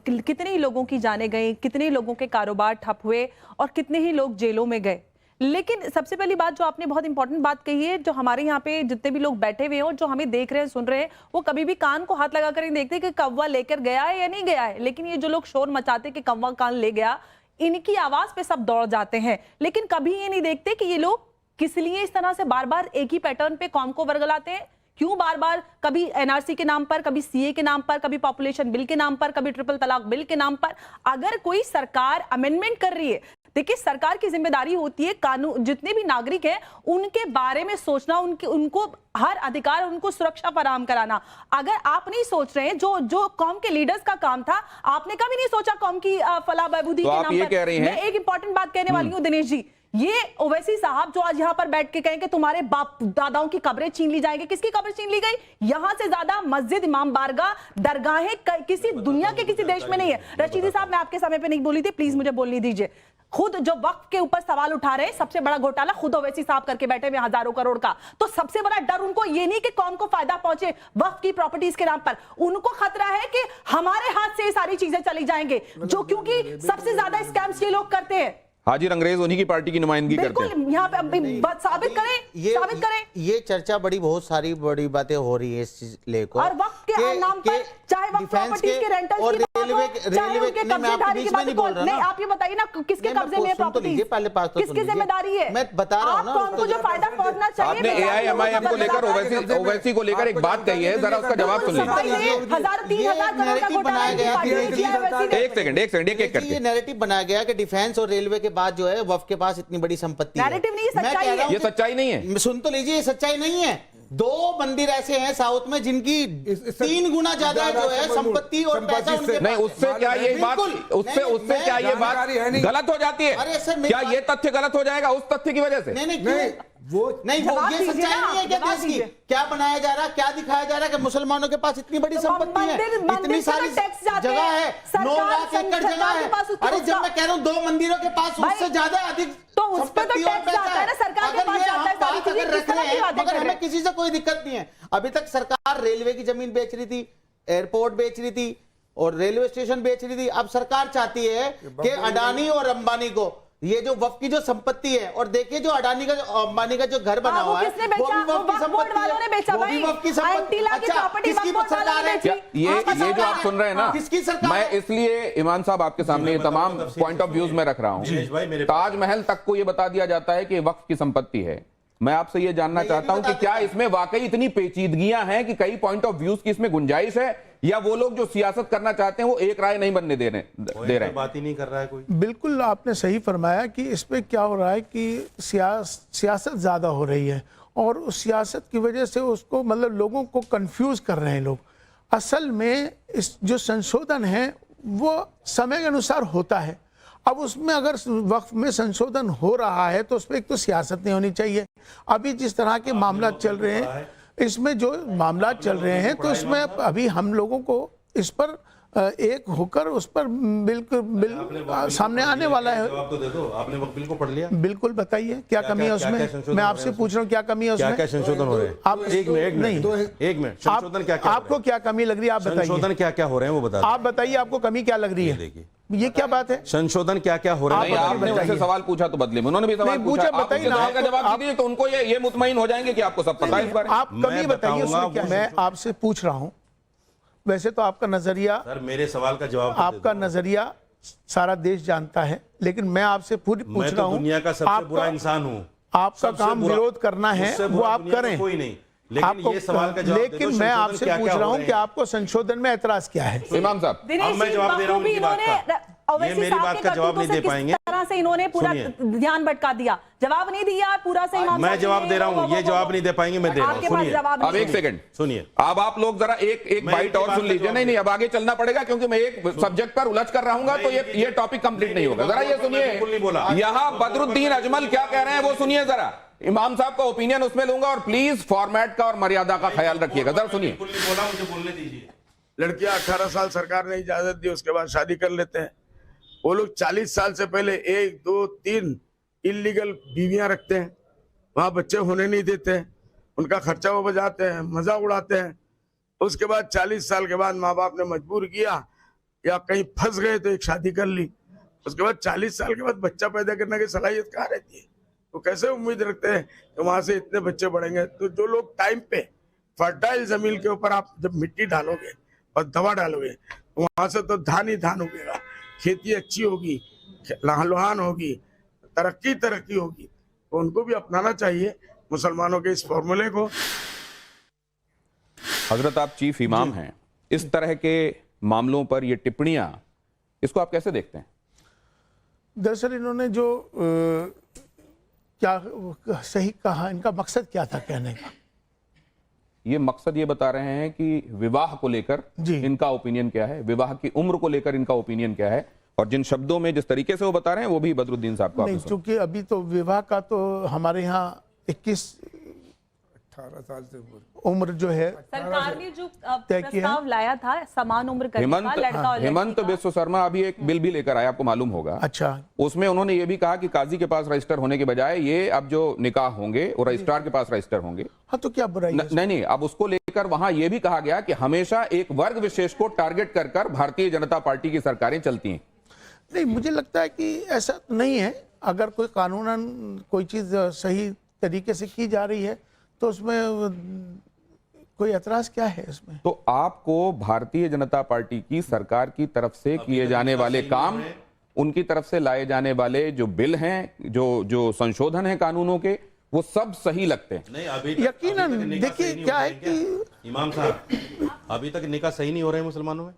कितने ही लोगों की जाने गई, कितने लोगों के कारोबार ठप हुए और कितने ही लोग जेलों में गए। लेकिन सबसे पहली बात जो आपने बहुत इंपॉर्टेंट बात कही है, जो हमारे यहाँ पे जितने भी लोग बैठे हुए हैं और जो हमें देख रहे हैं, सुन रहे हैं, वो कभी भी कान को हाथ लगा कर नहीं देखते कि कौवा लेकर गया है या नहीं गया है। लेकिन ये जो लोग शोर मचाते कि कौवा कान ले गया, इनकी आवाज पे सब दौड़ जाते हैं, लेकिन कभी ये नहीं देखते कि ये लोग किस लिए इस तरह से बार बार एक ही पैटर्न पे कौम को वर्गलाते हैं। क्यों बार बार, कभी एनआरसी के नाम पर, कभी सीए के नाम पर, कभी पॉपुलेशन बिल के नाम पर, कभी ट्रिपल तलाक बिल के नाम पर। अगर कोई सरकार अमेंडमेंट कर रही है, देखिए सरकार की जिम्मेदारी होती है कानून, जितने भी नागरिक हैं उनके बारे में सोचना, उनको हर अधिकार, उनको सुरक्षा फराहम कराना। अगर आप नहीं सोच रहे हैं, जो कौम के लीडर्स का काम था, आपने कभी नहीं सोचा कौम की फलाह बहबूदी के नाम पर। मैं एक इंपॉर्टेंट बात कहने वाली हूँ दिनेश जी, ये ओवैसी साहब जो आज यहाँ पर बैठ के कहें कि तुम्हारे बाप दादाओं की कब्रें छीन ली जाएंगी, किसकी कब्र छीन ली गई? यहाँ से ज्यादा मस्जिद, इमाम बारगाह, दरगाहें किसी दुनिया के किसी देश में नहीं है। रशीदी साहब, मैं आपके समय पे नहीं बोली थी, प्लीज मुझे बोलने दीजिए। खुद जो वक्फ के ऊपर सवाल उठा रहे हैं, सबसे बड़ा घोटाला खुद ओवैसी साहब करके बैठे हुए हजारों करोड़ का। तो सबसे बड़ा डर उनको ये नहीं कि कौम को फायदा पहुंचे वक्फ की प्रॉपर्टीज के नाम पर, उनको खतरा है कि हमारे हाथ से ये सारी चीजें चली जाएंगे, जो क्योंकि सबसे ज्यादा स्कैम्स ये लोग करते हैं। हाजिर अंग्रेज उन्हीं की पार्टी की नुमाइंदगी करते हैं। बिल्कुल, यहाँ पे साबित करें। ये चर्चा बहुत सारी बड़ी बातें हो रही है इस चीज लेकर, और वक्त के नाम पर चाहे वक्त प्रॉपर्टीज के रेंटल्स और की बात हो, चाहे रेलवे उनके नहीं, मैं आपके कब्जेदारी की बीच में बात नहीं हो, बोल रहा नहीं ना। आप ये बताइए ना किसके कब्जे में है प्रॉपर्टीज, पहले पास तो किसकी जिम्मेदारी है? मैं बता रहा हूं ना, आपको हमको जो फायदा पहुंचना चाहिए, आपने एआईएमआईएम को लेकर ओवैसी को लेकर एक बात कही है, जरा उसका जवाब सुन लीजिए। 1000-3000 करोड़ का घोटाला बनाया गया कि एक सेकंड एक ये करके। नैरेटिव बनाया गया कि डिफेंस और रेलवे के बाद जो है वफ के पास इतनी बड़ी संपत्ति है। नैरेटिव नहीं, मैं सच्चाई कह रहा हूं ये सच्चाई नहीं है। कि- सुन तो लीजिए, ये सच्चाई नहीं है। 2 मंदिर ऐसे हैं साउथ में जिनकी 3 गुना ज्यादा जो है संपत्ति और पैसा उनके नहीं, उससे क्या ये बात, बिल्कुल। उससे क्या ये बात जानकारी है नहीं। गलत हो जाती अरे है? सर, मेरी क्या बात- ये तथ्य गलत हो जाएगा उस तथ्य की वजह से? नहीं नहीं नहीं, क्यों? वो नहीं वो जवाब ये दीजिए सच्चाई ना, नहीं है क्या जवाब देश की? दीजिए। क्या बनाया जा रहा है, क्या दिखाया जा रहा है कि मुसलमानों के पास इतनी बड़ी संपत्ति है, इतनी सारी जगह है, 9 लाख एकड़ जगह है। अरे जब मैं कह रहा हूँ 2 मंदिरों के पास उससे ज्यादा अधिक तो उस पे तो संपत्ति और टैक्स पैसा जाता है ना, सरकार के अगर पास ये जाता है, हम सारी बात चीजें अगर किस रख तरह रहे की हैं, बातें मगर कर रहे हमें हैं? किसी से कोई दिक्कत नहीं है। अभी तक सरकार रेलवे की जमीन बेच रही थी, एयरपोर्ट बेच रही थी और रेलवे स्टेशन बेच रही थी। अब सरकार चाहती है कि अडानी और अंबानी को ये जो वफ की जो संपत्ति है, और देखिए जो अडानी का अंबानी का जो घर बना वो हुआ है किसने वो बेचा? भी वफ की वक्फ बोर्ड संपत्ति वालों ने है, बेचा वो भी भाई। वफ की संपत्ति। 80 लाख की अच्छा, प्रॉपर्टी किसकी वक्फ बोर्ड वालों सरकार ने है? बेची। ये जो आप सुन रहे हैं ना, किसकी सरकार मैं है? इसलिए ईमान साहब आपके सामने ये तमाम पॉइंट ऑफ व्यूज में रख रहा दिनेश भाई, मेरे हूं। ताजमहल तक को ये बता दिया जाता है कि ये वक्फ की संपत्ति है। मैं आपसे ये जानना चाहता हूं कि क्या इसमें वाकई इतनी पेचीदगियां हैं कि कई पॉइंट ऑफ व्यूज की इसमें गुंजाइश है, या वो लोग जो सियासत करना चाहते हैं वो एक राय नहीं बनने दे रहे हैं? बात ही नहीं कर रहा है कोई। बिल्कुल आपने सही फरमाया कि इसमें क्या हो रहा है कि सियासत ज़्यादा हो रही है, और उस सियासत की वजह से उसको मतलब लोगों को कंफ्यूज कर रहे हैं लोग। असल में इस जो संशोधन है वो समय के अनुसार होता है। अब उसमें अगर वक्फ में संशोधन हो रहा है तो उसमें एक तो सियासत नहीं होनी चाहिए। अभी जिस तरह के मामला चल रहे हैं, इसमें जो मामला चल रहे हैं तो इसमें अभी हम लोगों को इस पर एक होकर उस पर बिल्कुल सामने आने वाला है। जवाब तो दे दो, आपने वक्त बिल को पढ़ लिया? बिल्कुल बताइए क्या कमी है उसमें? मैं आपसे पूछ रहा हूँ क्या कमी है क्या उसमें? क्या संशोधन हो रहे हैं? आप एक मिनट संशोधन क्या क्या आपको क्या कमी लग रही है? आप बताइए। संशोधन क्या क्या हो रहे हैं वो बता आप बताइए आपको कमी क्या लग रही है? देखिए, ये क्या बात है? संशोधन क्या क्या हो रहे नहीं, हैं? आपने उनसे सवाल पूछा तो बदले में उन्होंने भी सवाल नहीं, पूछा। पूछा, आप बताइए उनके ना, सवाल का जवाब आप- दीजिए तो उनको ये मुतमईन हो जाएंगे कि आपको सब पता है इस बारे में। आप कमी मैं बताइए उसमें बताऊंगा क्या? वो मैं आपसे पूछ रहा हूँ, वैसे तो आपका नजरिया, सर मेरे सवाल का जवाब तो दे आपका दो। नजरिया सारा देश जानता है, लेकिन मैं आपसे पूछ मैं रहा तो हूँ, दुनिया का सबसे बुरा इंसान हूँ। आपका सबसे काम बुरा- विरोध करना है, मुझसे वो बुरा आप दुनिया में करें। कोई नहीं, लेकिन ये सवाल का जवाब दे दो, लेकिन मैं संशोधन आपसे क्या पूछ क्या रहा हो हूँ रहे कि हैं? आपको संशोधन में एतराज क्या है? इमाम साहब, दिनेश मैं जी, जवाब दे रहा हूं बखूबी उनकी बात इन्होंने का। ओवैसी ये मेरी साहब बात के का जवाब करतूतों नहीं से दे किस पाएंगे। तरह से इन्होंने पूरा सुनिए। ध्यान भटका दिया, जवाब नहीं दिया पूरा से इमाम मैं साहब जवाब ने, दे रहा हूं, वो, ये जवाब नहीं दे पाएंगे, मैं दे रहा हूं। आपके पास सुनिए, जवाब अब नहीं एक है। सेकंड सुनिए, अब आप लोग जरा एक मैं बाइट इनकी और बात सुन का लीजिए। जवाब नहीं, अब आगे चलना पड़ेगा क्योंकि मैं एक सब्जेक्ट पर उलझ कर रहूंगा तो ये टॉपिक कंप्लीट नहीं होगा। जरा ये बिल्कुल नहीं बोला। सुनिए, यहाँ बदरुद्दीन अजमल क्या कह रहे हैं वो सुनिए जरा। इमाम साहब का ओपिनियन उसमें लूंगा, और प्लीज फॉर्मेट का और मर्यादा का ख्याल रखिएगा। जरा सुनिए। बिल्कुल नहीं बोला, मुझे बोलने दीजिए। लड़कियां 18 साल सरकार ने इजाजत दी, उसके बाद शादी कर लेते हैं। वो लोग 40 साल से पहले 1, 2, 3 इलीगल बीवियां रखते हैं, वहां बच्चे होने नहीं देते हैं, उनका खर्चा वो बजाते हैं, मजा उड़ाते हैं। उसके बाद 40 साल के बाद माँ बाप ने मजबूर किया या कहीं फंस गए तो एक शादी कर ली। उसके बाद 40 साल के बाद बच्चा पैदा करने की सलाहियत कहाँ रहती है? तो कैसे उम्मीद रखते हैं कि वहां से इतने बच्चे बढ़ेंगे? तो जो लोग टाइम पे फर्टाइल जमीन के ऊपर आप जब मिट्टी डालोगे और दवा डालोगे तो वहां से तो धान ही धान उगेगा, खेती अच्छी होगी, लहलहान होगी, तरक्की होगी। तो उनको भी अपनाना चाहिए मुसलमानों के इस फॉर्मूले को। हजरत आप चीफ इमाम हैं, इस तरह के मामलों पर ये टिप्पणियां, इसको आप कैसे देखते हैं? दरअसल इन्होंने जो क्या सही कहा, इनका मकसद क्या था कहने का? ये मकसद ये बता रहे हैं कि विवाह को लेकर जी। इनका ओपिनियन क्या है, विवाह की उम्र को लेकर इनका ओपिनियन क्या है, और जिन शब्दों में जिस तरीके से वो बता रहे हैं वो भी बदरुद्दीन साहब को नहीं, आपने सुना। चूंकि अभी तो विवाह का तो हमारे यहाँ 21 18 साल से ऊपर। उम्र जो है सरकार ने जो तय किया प्रस्ताव लाया था समान उम्र करने का लड़का और हेमंत बिस्व शर्मा अभी एक बिल भी लेकर आया, आपको मालूम होगा। अच्छा, उसमें उन्होंने ये भी कहा कि काजी के पास रजिस्टर होने के बजाय ये अब जो निकाह होंगे वो रजिस्ट्रार के पास रजिस्टर होंगे। हाँ तो क्या बुराई है? नहीं, अब उसको लेकर वहां ये भी कहा गया कि हमेशा एक वर्ग विशेष को टारगेट कर भारतीय जनता पार्टी की सरकारें चलती हैं। नहीं, मुझे लगता है कि ऐसा नहीं है। अगर कोई कानूनन कोई चीज सही तरीके से की जा रही है तो उसमें कोई एतराज क्या है इसमें? तो आपको भारतीय जनता पार्टी की सरकार की तरफ से किए जाने वाले काम, उनकी तरफ से लाए जाने वाले जो बिल हैं, जो संशोधन हैं कानूनों के, वो सब सही लगते हैं? नहीं, अभी यकीनन देखिए क्या है कि इमाम साहब अभी तक निकाह सही नहीं हो रहे हैं मुसलमानों में।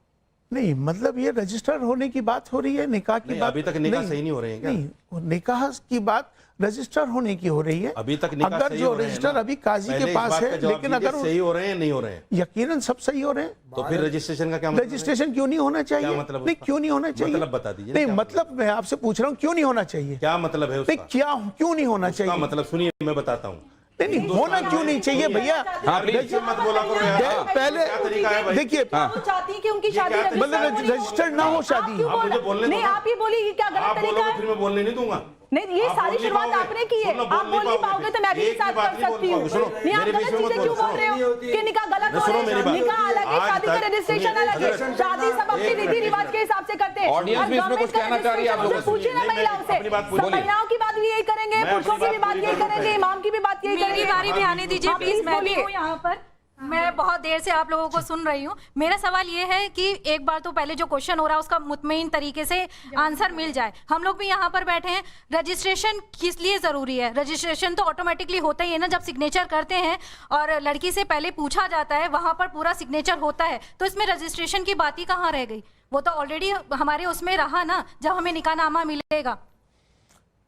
नहीं, मतलब ये रजिस्टर होने की बात हो रही है, निकाह की बात अभी तक निकाह सही नहीं हो रहे हैं क्या? नहीं, निकाह की बात रजिस्टर होने की हो रही है। अभी तक निकाह अगर सही जो हो रहे हैं रजिस्टर ना? अभी काजी पहले के इस पास बात है, का जवाब लेकिन दीजिए, अगर सही हो रहे हैं नहीं हो रहे हैं? यकीनन सब सही हो रहे हैं तो फिर रजिस्ट्रेशन का क्या मतलब है? रजिस्ट्रेशन क्यों नहीं होना चाहिए? क्या मतलब नहीं, उसका? क्यों नहीं होना चाहिए? मतलब बता दीजिए। नहीं, मतलब मैं आपसे पूछ रहा हूँ क्यों नहीं होना चाहिए? क्या मतलब है उसका? नहीं, क्या क्यों नहीं होना उसका चाहिए? मतलब सुनिए, मैं बताता हूँ। नहीं, होना क्यों नहीं चाहिए भैया? देखिए, मत बोला करो यार। क्या पहले तरीका है भाई? देखिए, वो चाहती है कि उनकी शादी क्या तरीका मतलब रजिस्टर्ड ना हो शादी। आप मुझे बोलने दो नहीं, ना। आप ये बोलिए कि क्या आप गलत तरीका बोलोगे है? फिर मैं बोलने नहीं दूंगा। नहीं, ये आप सारी बोल नहीं शुरुआत पाओगे। आपने की है। सुनो, आप बोल नहीं पाओगे तो मैं भी एक साथ की बात कर नहीं बोल सकती हूँ। पाओगे। सुनो, नहीं, आप मेरे गलत बीच में मत चीजें क्यों बोलो। बोल रहे हो कि निकाह गलत हो सुनो रहे मेरी हैं? बात। निकाह अलग है, आज शादी का तक- रजिस्ट्रेशन सुनिए, अलग है। अगर- शादी सब अपने एक रीति मिनट। रिवाज के हिसाब से करते हैं। ऑडियंस भी इसमें कुछ कहना चाह रही है आप लोगों से। पूछिए ना नहीं, मैं महिलाओं से। अपनी बात सब बोलिए। महिलाओं की बात भी यही करेंगे, मैं पुरुषों अपनी की भी बात बात पूरी यही करूंगा। करेंगे, इमाम की भी बात यही करेंगे। मेरी बारी भी आने दीजिए हाँ, प्लीज। मैं भी बोलिए। हूँ यहाँ पर, मैं बहुत देर से आप लोगों को सुन रही हूँ। मेरा सवाल ये है कि एक बार तो पहले जो क्वेश्चन हो रहा है उसका मुतमईन तरीके से आंसर मिल जाए। हम लोग भी यहाँ पर बैठे हैं, रजिस्ट्रेशन किस लिए ज़रूरी है? रजिस्ट्रेशन तो ऑटोमेटिकली होता ही है ना, जब सिग्नेचर करते हैं और लड़की से पहले पूछा जाता है, वहाँ पर पूरा सिग्नेचर होता है, तो इसमें रजिस्ट्रेशन की बात ही कहाँ रह गई? वो तो ऑलरेडी हमारे उसमें रहा ना, जब हमें निकाहनामा मिलेगा।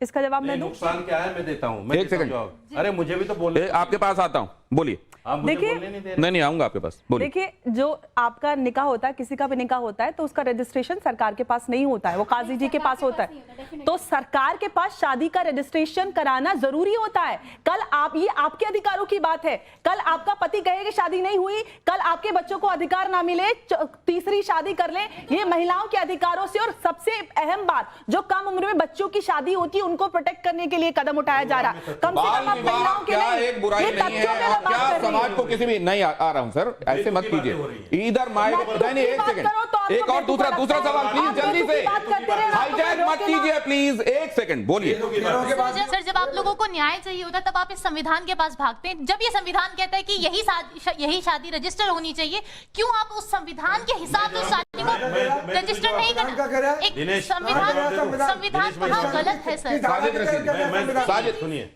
इसका जवाब मैं दूं? नुकसान क्या है मैं देता हूँ। एक सेकंड। अरे मुझे भी तो बोलने। आपके पास आता हूँ, बोलिए। आप मुझे देखिए, बोलने नहीं दे रहे। नहीं, आऊंगा आपके पास, बोलिए। देखिए, जो आपका निकाह होता है, किसी का भी निकाह होता है, तो उसका रजिस्ट्रेशन सरकार के पास नहीं होता है, वो काजी जी के पास होता है। तो सरकार के पास शादी का रजिस्ट्रेशन कराना जरूरी होता है। कल आप, ये आपके अधिकारों की बात है, कल आपका पति कहे कि शादी नहीं हुई, कल आपके बच्चों को अधिकार ना मिले, तीसरी शादी कर ले, ये महिलाओं के अधिकारों से। और सबसे अहम बात, जो कम उम्र में बच्चों की शादी होती है उनको प्रोटेक्ट करने के लिए कदम उठाया जा रहा है। कम से कम बाल आप विवाह महिलाओं के क्या लिए एक बुराई ये नहीं तथ्यों पे है, मैं और बात क्या कर रही हूँ। समाज को किसी भी नहीं आ रहा हूं सर, ऐसे मत कीजिए। इधर माइक नहीं, एक सेकंड, एक और दूसरा सवाल प्लीज, जल्दी से हाईजैक मत कीजिए प्लीज, एक सेकंड, बोलिए। सर, जब आप लोगों को न्याय चाहिए होता है तब आप इस संविधान के पास भागते हैं। जब ये संविधान कहता है कि यही शादी रजिस्टर होनी चाहिए, क्यों आप उस संविधान के हिसाब से उस शादी को रजिस्टर नहीं करना? एक संविधान कहाँ गलत है सर?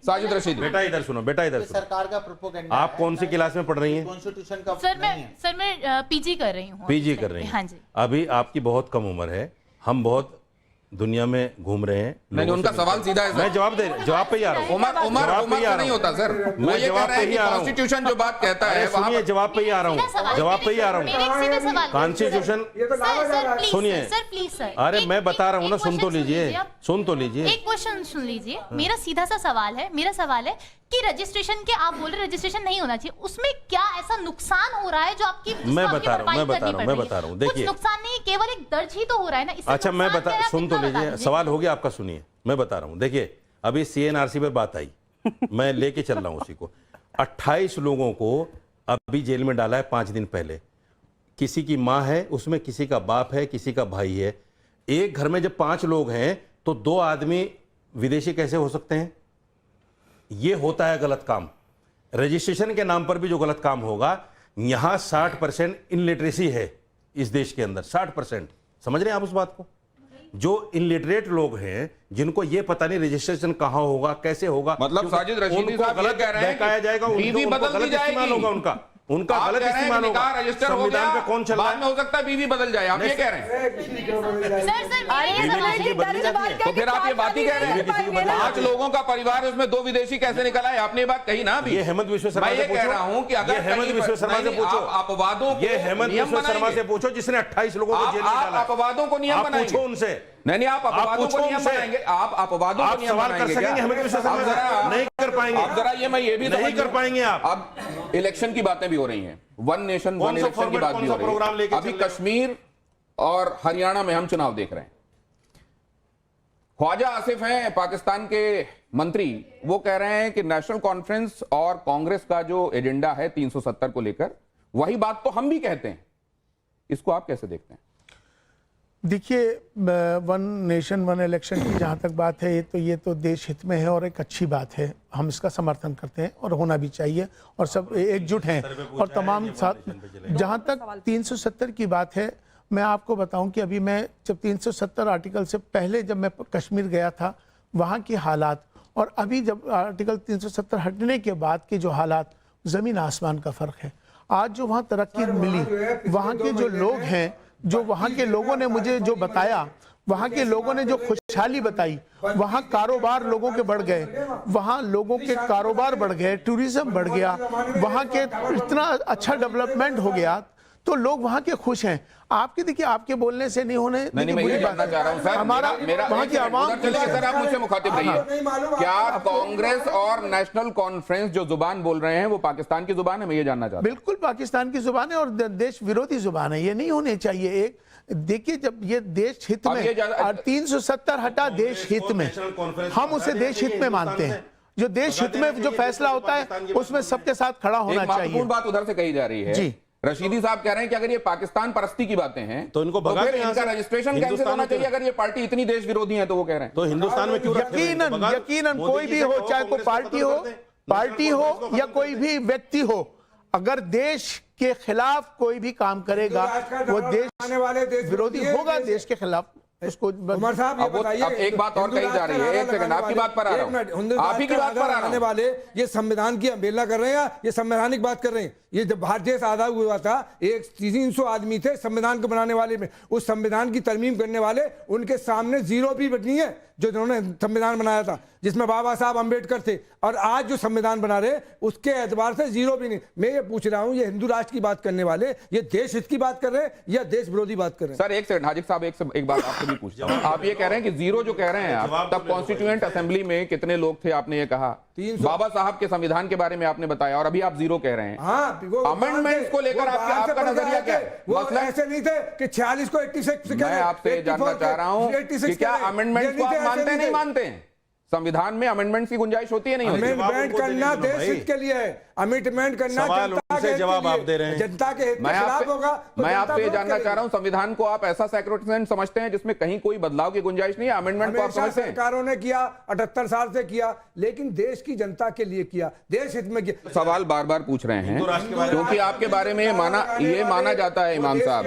साजिद रशीद, बेटा इधर सुनो, बेटा इधर सुनो। सरकार का प्रोपोगेंडा। आप कौन सी क्लास में पढ़ रही हैं? कॉन्स्टिट्यूशन का सर मैं पीजी कर रही हूँ। पीजी कर रही हैं। हाँ जी। अभी आपकी बहुत कम उम्र है, हम बहुत दुनिया में घूम रहे हैं। नहीं, उनका सवाल सीधा है मैं सर। जवाब पे ही आ रहा हूँ। उमर जवाब पे ही आ से रहा नहीं हूँ। होता सर, वो मैं ये कह जवाब रहा पे है ही कि आ रहा हूँ। कॉन्स्टिट्यूशन जो बात कहता है अरे सुनिए, जवाब पे ही आ रहा हूँ, जवाब पे ही आ रहा हूँ। कॉन्स्टिट्यूशन सुनिए, सर प्लीज सर। अरे मैं बता रहा हूँ ना, सुन तो लीजिए, सुन तो लीजिए। एक क्वेश्चन सुन लीजिए, मेरा सीधा सा सवाल है। मेरा सवाल है कि रजिस्ट्रेशन के आप बोल रहे रजिस्ट्रेशन नहीं होना चाहिए, उसमें क्या ऐसा नुकसान हो रहा है जो आपकी मैं बता रहा हूँ, देखिए। कुछ नुकसान नहीं, केवल एक दर्ज ही तो हो रहा है ना। इससे अच्छा, मैं नुकसान क्या है, आप सुन तो इतना बता लीजिए, दीजिए। सवाल हो गया आपका, सुनिए मैं बता रहा हूँ। देखिए, अभी CNRC पे बात आई, मैं लेके चल रहा हूँ उसी को। 28 लोगों को अभी जेल में डाला है 5 दिन पहले। किसी की माँ है उसमें, किसी का बाप है, किसी का भाई है। एक घर में जब 5 लोग हैं तो 2 आदमी विदेशी कैसे हो सकते हैं? ये होता है गलत काम। रजिस्ट्रेशन के नाम पर भी जो गलत काम होगा, यहां 60% इनलिटरेसी है इस देश के अंदर, 60%। समझ रहे हैं आप उस बात को? जो इनलिटरेट लोग हैं, जिनको ये पता नहीं रजिस्ट्रेशन कहां होगा, कैसे होगा, मतलब साजिद रशीदी उनको साहब ये गलत कह रहे हैं बहकाया जाएगा, बीवी उनको बदल दी गलत इस्तेमाल जाएगी। होगा, उनका आप गलत कह रहे हैं इस्तेमाल कि होगा। निकाह रजिस्टर हो संविधान गया, पे कौन चल रहा बाद में है? हो सकता है बीवी बदल जाए, आप ये कह रहे हैं? सर मेरा ये बदली जाती है। तो फिर आप ये बात ही कह रहे हैं? 5 लोगों का परिवार है, उसमें 2 विदेशी कैसे निकल आए? आपने ये बात कही ना अभी। ये हेमंत विश्व शर्मा मैं से ये कह पूछो। रहा हूं कि अगर ये हेमंत कहीं विश्व शर्मा से नहीं, पूछो। आप अपवादों को ये हेमंत नियम विश्व शर्मा बनाएंगे। से पूछो, जिसने 28 लोगों को जेल में आप डाला। अपवादों को नियम आप बनाएंगे। पूछो उनसे। नहीं, आप अपवादों को पूछो नियम हमसे। बनाएंगे, आप अपवादों को आप नियम सवाल कर बनाएंगे सकेंगे, क्या? हमें क्यों आप जरा- नहीं कर पाएंगे। आप जरा ये मैं ये भी नहीं समझ कर लूं। पाएंगे आप। अब इलेक्शन की बातें भी हो रही हैं, वन नेशन कौन वन सा इलेक्शन की फॉर्मेट, बात कौन भी सा हो रही प्रोग्राम है। लेके अभी चल रहे हैं? कश्मीर और हरियाणा में हम चुनाव देख रहे हैं। ख्वाजा आसिफ हैं पाकिस्तान के मंत्री, वो कह रहे हैं कि नेशनल कॉन्फ्रेंस और कांग्रेस का जो एजेंडा है 370 को लेकर, वही बात तो हम भी कहते हैं। इसको आप कैसे देखते हैं? देखिए, वन नेशन वन इलेक्शन की जहाँ तक बात है, ये तो देश हित में है और एक अच्छी बात है। हम इसका समर्थन करते हैं और होना भी चाहिए, और सब एकजुट हैं और तमाम साथ। जहाँ तक 370 की बात है, मैं आपको बताऊं कि अभी मैं जब 370 आर्टिकल से पहले जब मैं कश्मीर गया था, वहाँ के हालात और अभी जब आर्टिकल 370 हटने के बाद के जो हालात, ज़मीन आसमान का फ़र्क है। आज जो वहाँ तरक्की मिली, वहाँ के जो लोग हैं, जो वहाँ के लोगों ने मुझे जो बताया, वहाँ के लोगों ने जो खुशहाली बताई, वहाँ कारोबार लोगों के बढ़ गए, वहाँ लोगों के कारोबार बढ़ गए, टूरिज्म बढ़ गया, वहाँ के इतना अच्छा डेवलपमेंट हो गया, तो लोग वहाँ के खुश हैं। आपके देखिए, आपके बोलने से नहीं होने, नहीं, मैं ये जानना चाह रहा हूं सर, हमारा मेरा वहाँ की आवाम, चलिए सर, आप मुझसे मुखातिब रहिए। क्या कांग्रेस और नेशनल कॉन्फ्रेंस जो जुबान बोल रहे हैं वो पाकिस्तान की जुबान है? मैं ये जानना चाहता हूं। बिल्कुल पाकिस्तान की जुबान है और देश विरोधी जुबान है, ये नहीं होने चाहिए। एक देखिए, जब ये देश हित में 370 हटा, देश हित में, हम उसे देश हित में मानते हैं। जो देश हित में जो फैसला होता है, उसमें सबके साथ खड़ा होना चाहिए। महत्वपूर्ण बात उधर से कही जा रही है जी। रशीदी साहब कह रहे हैं कि अगर ये पाकिस्तान परस्ती की बातें हैं तो इनको भगा फिर के यहाँ इनका से रजिस्ट्रेशन कैंसिल होना चाहिए। अगर ये पार्टी इतनी देश विरोधी है तो वो कह रहे हैं। तो हिंदुस्तान में क्यों रखे हुए हैं? यकीनन भगा- यकीनन मोदी कोई जी भी से हो, कहो चाहे कोई कांग्रेस को पार्टी खत्म हो, कर दें। पार्टी हो या कोई भी व्यक्ति हो, अगर देश के खिलाफ कोई भी काम करेगा, वो देश विरोधी होगा, देश के खिलाफ उसको। उमर साहब, ये अब बताइए, एक बात और कही जा रही है, एक सेकंड, आपकी बात पर आ रहा हूं, आप ही की बात पर आ रहा हूं। वाले ये संविधान की अवहेलना कर रहे हैं या ये संवैधानिक बात कर रहे हैं? ये जब भारतीय देश आजाद हुआ था, 300 आदमी थे संविधान को बनाने वाले में, उस संविधान की तरमीम करने वाले, उनके सामने जीरो भी नहीं है जो जिन्होंने संविधान बनाया था, जिसमें बाबा साहब अंबेडकर थे। और आज जो संविधान बना रहे, उसके एतबार से जीरो भी नहीं। मैं ये पूछ रहा हूं, ये हिंदू राष्ट्र की बात करने वाले ये देश हित की बात कर रहे हैं या देश विरोधी बात कर रहे हैं? सर एक सेकंड, हाजिर साहब, एक बात आपसे भी पूछता हूं। आप ये कह रहे हैं कि जीरो जो कह रहे हैं आप, तब कॉन्स्टिट्यूएंट असेंबली में कितने लोग थे? आपने ये कहा 300। बाबा साहब के संविधान के बारे में आपने बताया, और अभी आप जीरो कह रहे हैं। हाँ, अमेंडमेंट्स को लेकर आपका नजरिया क्या है? वो मसला ऐसे नहीं थे कि 46 को 86 मैं आपसे जानना चाह रहा हूं कि क्या अमेंडमेंट्स को आप मानते नहीं मानते हैं? संविधान में अमेंडमेंट्स की गुंजाइश होती है नहीं होती? अमेंडमेंट करना देश हित के लिए है, अमेंडमेंट करना सवाल जनता उनसे के हित जवाब के आप लिए। दे रहे हैं। जनता के हित के मैं खिलाफ होगा तो मैं जनता आपसे ये विरोध जानना करेगी। चाह रहा हूं, संविधान को आप ऐसा सैक्रोसेंट समझते हैं जिसमें कहीं कोई बदलाव की गुंजाइश नहीं है? अमेंडमेंट को आप हमेशा समझते हैं? सरकारों ने किया, 78 साल से किया, लेकिन देश की जनता के लिए किया, देश हित में किया। सवाल बार बार पूछ रहे हैं राष्ट्र के बारे में- क्योंकि आपके बारे में ये माना जाता है इमाम साहब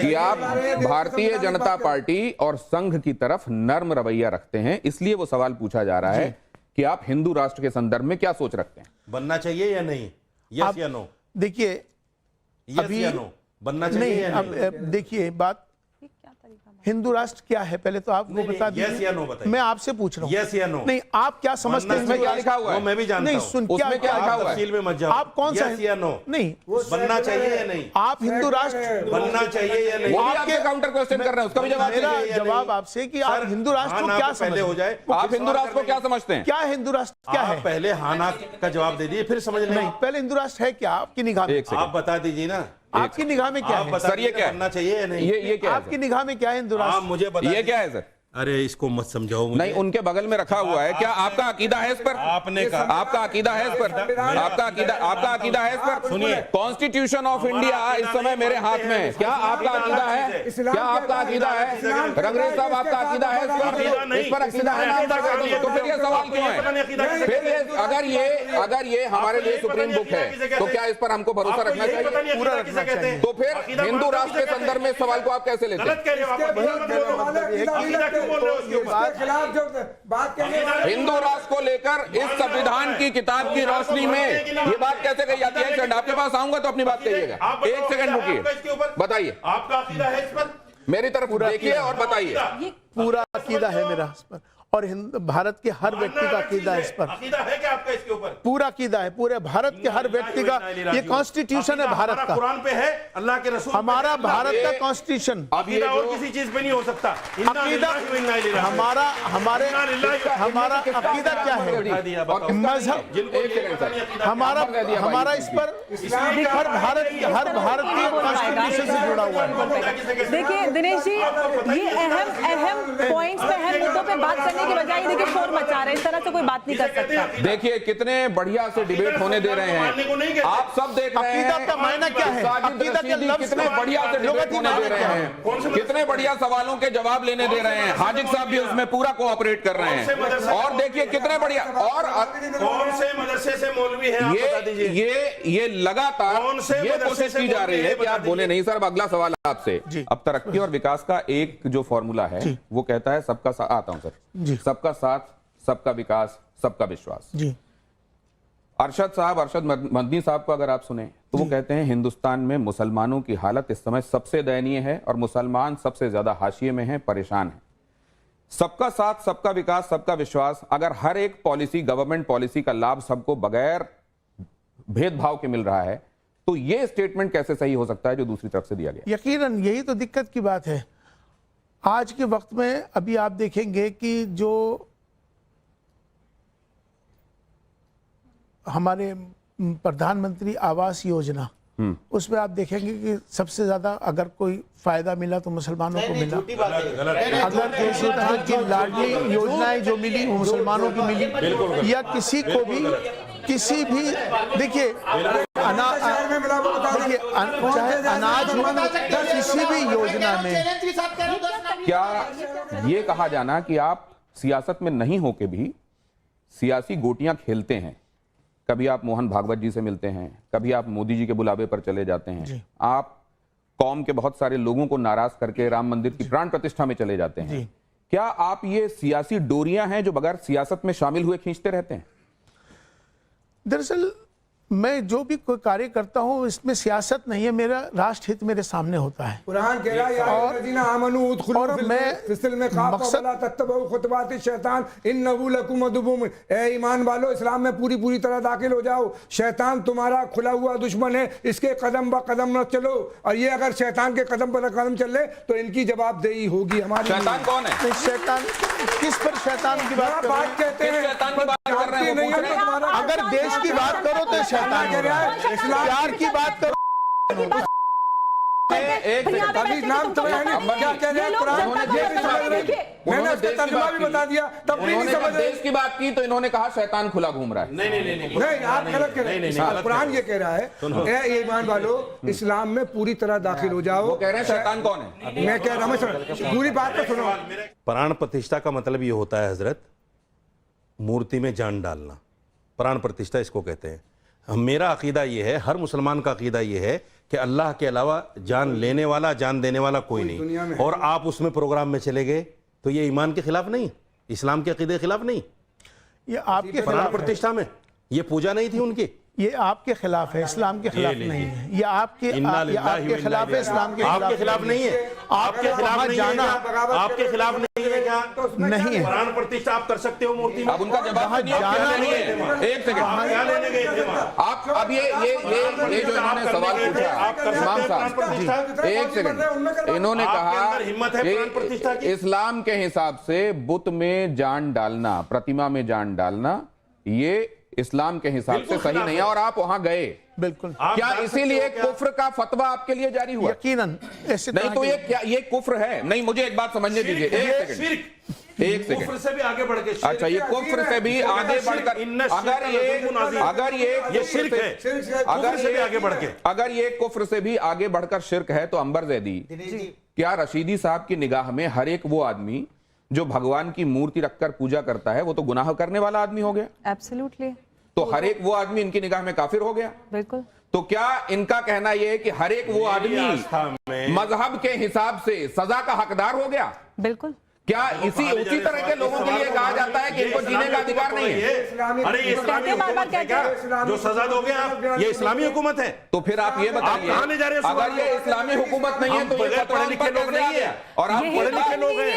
कि आप भारतीय जनता पार्टी और संघ की तरफ नर्म रवैया रखते हैं, इसलिए वो सवाल पूछा जा रहा है कि आप हिंदू राष्ट्र के संदर्भ में क्या सोच रखते हैं? बनना चाहिए या नहीं? यस या नो? देखिए, यस या नो? बनना चाहिए नहीं, या नहीं? अब देखिए, बात हिंदू राष्ट्र क्या है पहले तो आप वो बता यस या दीजिए। नो बताइए। मैं आपसे पूछ रहा हूँ, यस या नो? नहीं, आप क्या समझते हैं? इसमें क्या लिखा हुआ है? वो मैं भी जानता नहीं, हूं। सुन, उसमें क्या लिखा हुआ है? तफसील में मत जाओ। आप कौन सा यस या नो? नहीं, बनना चाहिए या नहीं? आप हिंदू राष्ट्र, बनना चाहिए या नहीं? वो भी आपके काउंटर क्वेश्चन कर रहे हैं, उसका भी जवाब मेरा दीजिए। जवाब आपसे कि आप सर, हिंदू राष्ट्र हाँ को ना क्या पे पहले समझते हो हैं? जाए। आप हिंदू राष्ट्र को क्या समझते हैं? क्या हिंदू राष्ट्र क्या आप है? पहले हाँ ना का जवाब दे दीजिए, फिर समझ नहीं, लें। पहले हिंदू राष्ट्र है क्या आपकी निगाह में? एक सेकंड, आप बता दीजिए ना, आपकी निगाह में क्या आप है? बता सर, ये दीजिए क्या है? बनना चाहिए या नहीं? ये क्या है आपकी निगाह में क्या है हिंदू आप राष्ट्र? मुझे बता ये क्या है सर? अरे इसको मत समझाओ मुझे। नहीं, उनके बगल में रखा हुआ है, क्या आपका अकीदा है इस पर? आपने कहा, आपका अकीदा है इस पर? आपका अकीदा है इस पर? सुनिए, कॉन्स्टिट्यूशन ऑफ इंडिया इस समय मेरे हाथ में है, क्या आपका अकीदा है? क्या आपका अकीदा है? रंगरेज साहब, आपका अकीदा है इस पर? इस पर अकीदा है ना? तो फिर ये सवाल क्यों है? फिर ये अगर ये हमारे लिए सुप्रीम बुक है तो क्या इस पर हमको भरोसा रखना चाहिए? पूरा रखना चाहिए। तो फिर हिंदू राष्ट्र के संदर्भ में इस सवाल को आप कैसे लेते हैं? खिलाफ जो बात करने वाले हिंदू राष्ट्र को लेकर इस संविधान की किताब की रोशनी में ये बात कैसे कही जाती है? एक सेकंड, आपके पास आऊंगा तो अपनी बात कहिएगा। एक सेकंड रुकिए, बताइए, आपका अकीदा है इस पर? मेरी तरफ देखिए और बताइए। पूरा अकीदा है मेरा इस पर, और भारत के हर व्यक्ति का अकीदा है इस पर। अकीदा है क्या आपका इसके ऊपर? पूरा अकीदा है, पूरे भारत के हर व्यक्ति का। ये कॉन्स्टिट्यूशन है भारत का, कुरान पे है, अल्लाह के रसूल हमारा भारत का कॉन्स्टिट्यूशन। अकीदा और किसी चीज पे नहीं हो सकता। अकीदा हमारा हमारा अकीदा क्या है? मजहब हमारा इस पर हर भारत की कॉन्स्टिट्यूशन से जुड़ा हुआ है। देखिए दिनेश जी, ये अहम पॉइंट्स पे, अहम मुद्दों पे बात करने के बजाय देखिए शोर मचा रहे हैं। इस तरह से कोई बात नहीं कर सकता। देखिए कितने बढ़िया से डिबेट होने दे रहे हैं, आप सब देख रहे हैं। अकीदा का मायना क्या है? अकीदा के लफ्ज़ कितने बढ़िया से डिबेट होने दे रहे हैं, कितने बढ़िया सवालों के जवाब लेने दे रहे हैं। हाजिक साहब भी उसमें पूरा कोऑपरेट कर रहे हैं। और देखिए कितने बढ़िया, और कौन से मदरसे से मौलवी है, आप बता दीजिए। ये लगातार ये कोशिश की जा रही है कि आप बोले नहीं। सर अब अगला सवाल आपसे। अब तरक्की और विकास का एक जो फॉर्मूला है वो कहता है सबका साथ, आता हूं सर, सबका साथ, सबका विकास, सबका विश्वास। जी अरशद मदनी साहब को अगर आप सुने तो वो कहते हैं हिंदुस्तान में मुसलमानों की हालत इस समय सबसे दयनीय है और मुसलमान सबसे ज्यादा हाशिए में हैं, परेशान हैं। सबका साथ, सबका विकास, सबका विश्वास, अगर हर एक पॉलिसी, गवर्नमेंट पॉलिसी का लाभ सबको बगैर भेदभाव के मिल रहा है तो ये स्टेटमेंट कैसे सही हो सकता है जो दूसरी तरफ से दिया गया? यकीनन यही तो दिक्कत की बात है आज के वक्त में। अभी आप देखेंगे कि जो हमारे प्रधानमंत्री आवास योजना, उसमें आप देखेंगे कि सबसे ज्यादा अगर कोई फायदा मिला तो मुसलमानों को मिला। अगर इसी तरह की लाडली योजनाएं जो मिली वो मुसलमानों की मिली, या किसी को भी किसी भी देखिए चाहे अनाज हो, किसी भी योजना में क्या ये कहा जाना कि आप सियासत में नहीं होके भी सियासी गोटियां खेलते हैं? कभी आप मोहन भागवत जी से मिलते हैं, कभी आप मोदी जी के बुलावे पर चले जाते हैं, आप कौम के बहुत सारे लोगों को नाराज करके राम मंदिर की प्राण प्रतिष्ठा में चले जाते हैं। क्या आप ये सियासी डोरियां हैं जो बगैर सियासत में शामिल हुए खींचते रहते हैं? दरअसल मैं जो भी कोई कार्य करता हूँ इसमें सियासत नहीं है, मेरा राष्ट्र हित मेरे सामने होता है। कुरान कह रहा है और मैं ईमान वालो इस्लाम में पूरी पूरी तरह दाखिल हो जाओ। शैतान तुम्हारा खुला हुआ दुश्मन है, इसके कदम ब कदम न चलो। और ये अगर शैतान के कदम पर कदम चले तो इनकी जवाबदेही होगी हमारी। शैतान कौन है? शैतान किस पर शैतान की बात कहते हैं? अगर देश की बात करो तो शैतान कह रहा है, प्यार की बात करो अभी नाम तो क्या कह रहे हैं? मैंने उसका तर्जुमा भी बता दिया, तब भी नहीं समझ रहे। देश की बात की तो इन्होंने कहा शैतान खुला घूम रहा है। नहीं आप गलत कह रहे हैं। कुरान ये कह रहा है ए ईमान वालो इस्लाम में पूरी तरह दाखिल हो जाओ। वो कह रहे हैं शैतान कौन है? मैं कह रहा हूँ पूरी बात तो सुनो। प्राण प्रतिष्ठा का मतलब ये होता है हजरत, मूर्ति में जान डालना, प्राण प्रतिष्ठा इसको कहते हैं। मेरा अकीदा ये है, हर मुसलमान का अकीदा ये है कि अल्लाह के अलावा जान लेने वाला, जान देने वाला कोई नहीं। और आप उसमें प्रोग्राम में चले गए तो ये ईमान के खिलाफ नहीं, इस्लाम के अकीदे के खिलाफ नहीं। ये आपके प्राण प्रतिष्ठा में ये पूजा नहीं थी उनकी, ये आपके खिलाफ है, इस्लाम के खिलाफ नहीं है। ये आपके खिलाफ है, इस्लाम के आपके खिलाफ नहीं है। आपके खिलाफ नहीं है, आपके खिलाफ नहीं है क्या? नहीं है। प्राण प्रतिष्ठा आप कर सकते हो मूर्ति में। अब उनका जवाब जाना नहीं है। एक सेकंड, क्या लेने गए थे आप अब ये जो इन्होंने सवाल पूछा इमाम साहब, एक सेकंड, इन्होंने कहा हिम्मत है प्राण प्रतिष्ठा की। इस्लाम के हिसाब से बुत में जान डालना, प्रतिमा में जान डालना, ये इस्लाम के हिसाब से सही नहीं है और आप वहां गए। बिल्कुल। क्या इसीलिए कुफ्र का फतवा आपके लिए जारी हुआ? यकीनन ऐसे नहीं तो ये क्या ये कुफ्र है? नहीं, मुझे एक बात समझने दीजिए, एक सेकंड। कुफ्र से भी आगे बढ़ के, अच्छा ये कुफ्र से भी आगे बढ़कर, अगर ये शिर्क है, अगर ये कुफ्र से भी आगे बढ़कर शिर्क है तो अंबर जैदी, क्या रशीदी साहब की निगाह में हर एक वो आदमी जो भगवान की मूर्ति रखकर पूजा करता है वो तो गुनाह करने वाला आदमी हो गया? एब्सोल्युटली। तो हर एक वो आदमी इनकी निगाह में काफिर हो गया? बिल्कुल। तो क्या इनका कहना यह है कि हर एक वो आदमी मजहब के हिसाब से सजा का हकदार हो गया? बिल्कुल। क्या उसी तरह के लोगों के लिए कहा जाता है कि इनको जीने का अधिकार नहीं है? अरे ये इस्लामी हुकूमत है क्या जो सजा दोगे आप? ये इस्लामी हुकूमत है? तो फिर आप ये बताइए, कहां ले जा रहे हैं? अगर ये इस्लामी हुकूमत नहीं है तो ये पढ़े लिखे लोग नहीं है और आप पढ़े लिखे लोग हैं।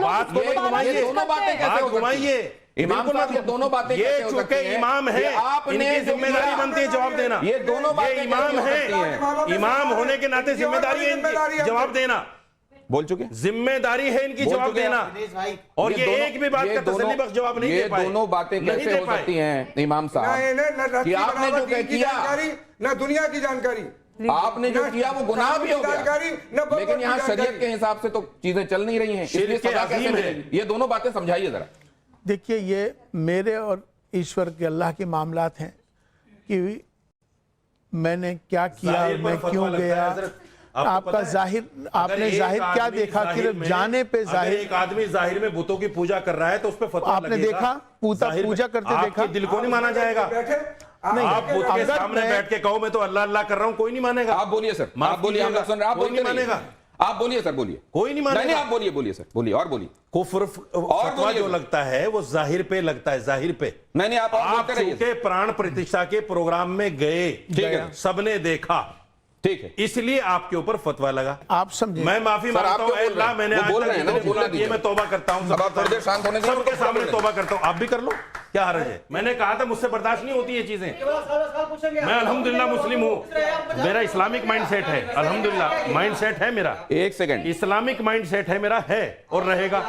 बात को मत घुमाइए, दोनों बातें कैसे घुमाइए। इमाम साहब, ये दोनों बातें ये कैसे हो चूंकि सकती हैं? इमाम है, आपने इनकी जिम्मेदारी बनती है जवाब देना। ये दोनों बातें ये इमाम कैसे हो सकती हैं? है, इमाम होने के नाते जिम्मेदारी है इनकी जवाब देना। बोल चुके, जिम्मेदारी है इनकी जवाब देना। और ये एक भी बात का तसल्ली बख्श जवाब नहीं दे पाए। ये दोनों बातें कैसे हो सकती हैं इमाम साहब कि आपने जो किया, ना दुनिया की जानकारी, आपने जो किया वो गुनाह भी हो गया, लेकिन यहाँ शरीयत के हिसाब से तो चीजें चल नहीं रही हैं, इसलिए सजा कैसे मिलेगी? ये दोनों बातें समझाइए जरा। देखिए, ये मेरे और ईश्वर के अल्लाह के मामलात हैं कि मैंने क्या किया, मैं क्यों गया। आपका जाहिर, आपने जाहिर क्या देखा? सिर्फ जाने पे जाहिर। एक आदमी जाहिर में बुतों की पूजा कर रहा है तो उस पर फतवा आपने देखा, पूजा करते देखा? दिल को नहीं माना जाएगा? नहीं, आप बुत के सामने बैठ के कहो मैं तो अल्लाह अल्लाह कर रहा हूं, कोई नहीं मानेगा। आप बोलिए सर, आप बोलिए, हम लोग सुन रहे हैं, आप कोई नहीं मानेगा। आप बोलिए सर, बोलिए। कोई नहीं मानेगा। नहीं, आप बोलिए, बोलिए सर, बोलिए और बोलिए। कुफ्र फतवा जो लगता है वो जाहिर पे लगता है, जाहिर पे। नहीं, आप चूंकि प्राण प्रतिष्ठा के प्रोग्राम में गए, ठीक है, सबने देखा, ठीक है, इसलिए आपके ऊपर फतवा लगा। आप समझे? मैं माफी मांगता हूं अल्लाह, मैंने आज ये मैं तौबा करता हूं, सबके सामने तौबा करता हूं, आप भी कर लो, क्या हर्ज है? मैंने कहा था मुझसे बर्दाश्त नहीं होती ये चीजें। मैं अल्हम्दुलिल्लाह मुस्लिम हूं, मेरा इस्लामिक माइंड सेट है, अल्हम्दुलिल्लाह माइंड सेट है मेरा। एक सेकंड, इस्लामिक माइंड सेट है मेरा, है और रहेगा,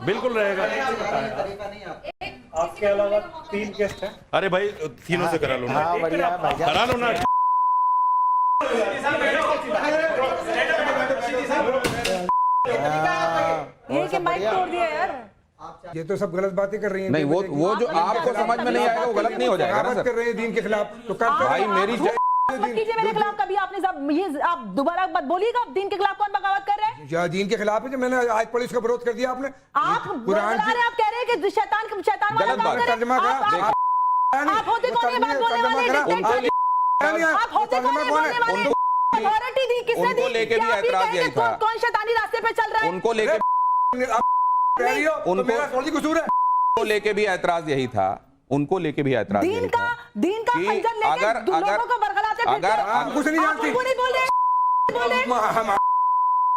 बिल्कुल रहेगा। आपके अलावा 3 गेस्ट हैं। अरे भाई तीनों से करा लो ना, करा लो ना। ये कि माइक तोड़ दिया यार। ये तो सब गलत बातें कर रही हैं। नहीं, वो जो आपको समझ में नहीं आएगा वो गलत नहीं हो जाएगा ना सर? कर रहे हैं दीन के खिलाफ तो कर भाई मेरी कीजिए मेरे खिलाफ कभी आपने सब ये आप दोबारा मत बोलिएगा। आप दीन के खिलाफ कौन बगावत कर रहे हैं? या दीन के खिलाफ है जो मैंने आज पुलिस का विरोध कर दिया आपने। आप कुरान आप कह रहे हैं कि शैतान वाला काम कर रहे हैं। आप होते कौन है बात बोलने वाले? आप होते कौन है बोलने वाले? अथॉरिटी दी किसने दी? उनको लेके भी ऐतराज यही था। कौन शैतानी रास्ते पे चल रहा है? उनको लेके उनको लेके भी ऐतराज यही था, उनको लेके भी ऐतराज दीन का खंजर लेके लोगों को बरगलाते फिरते हैं। आप कुछ नहीं जानती। आप नहीं बोल रहे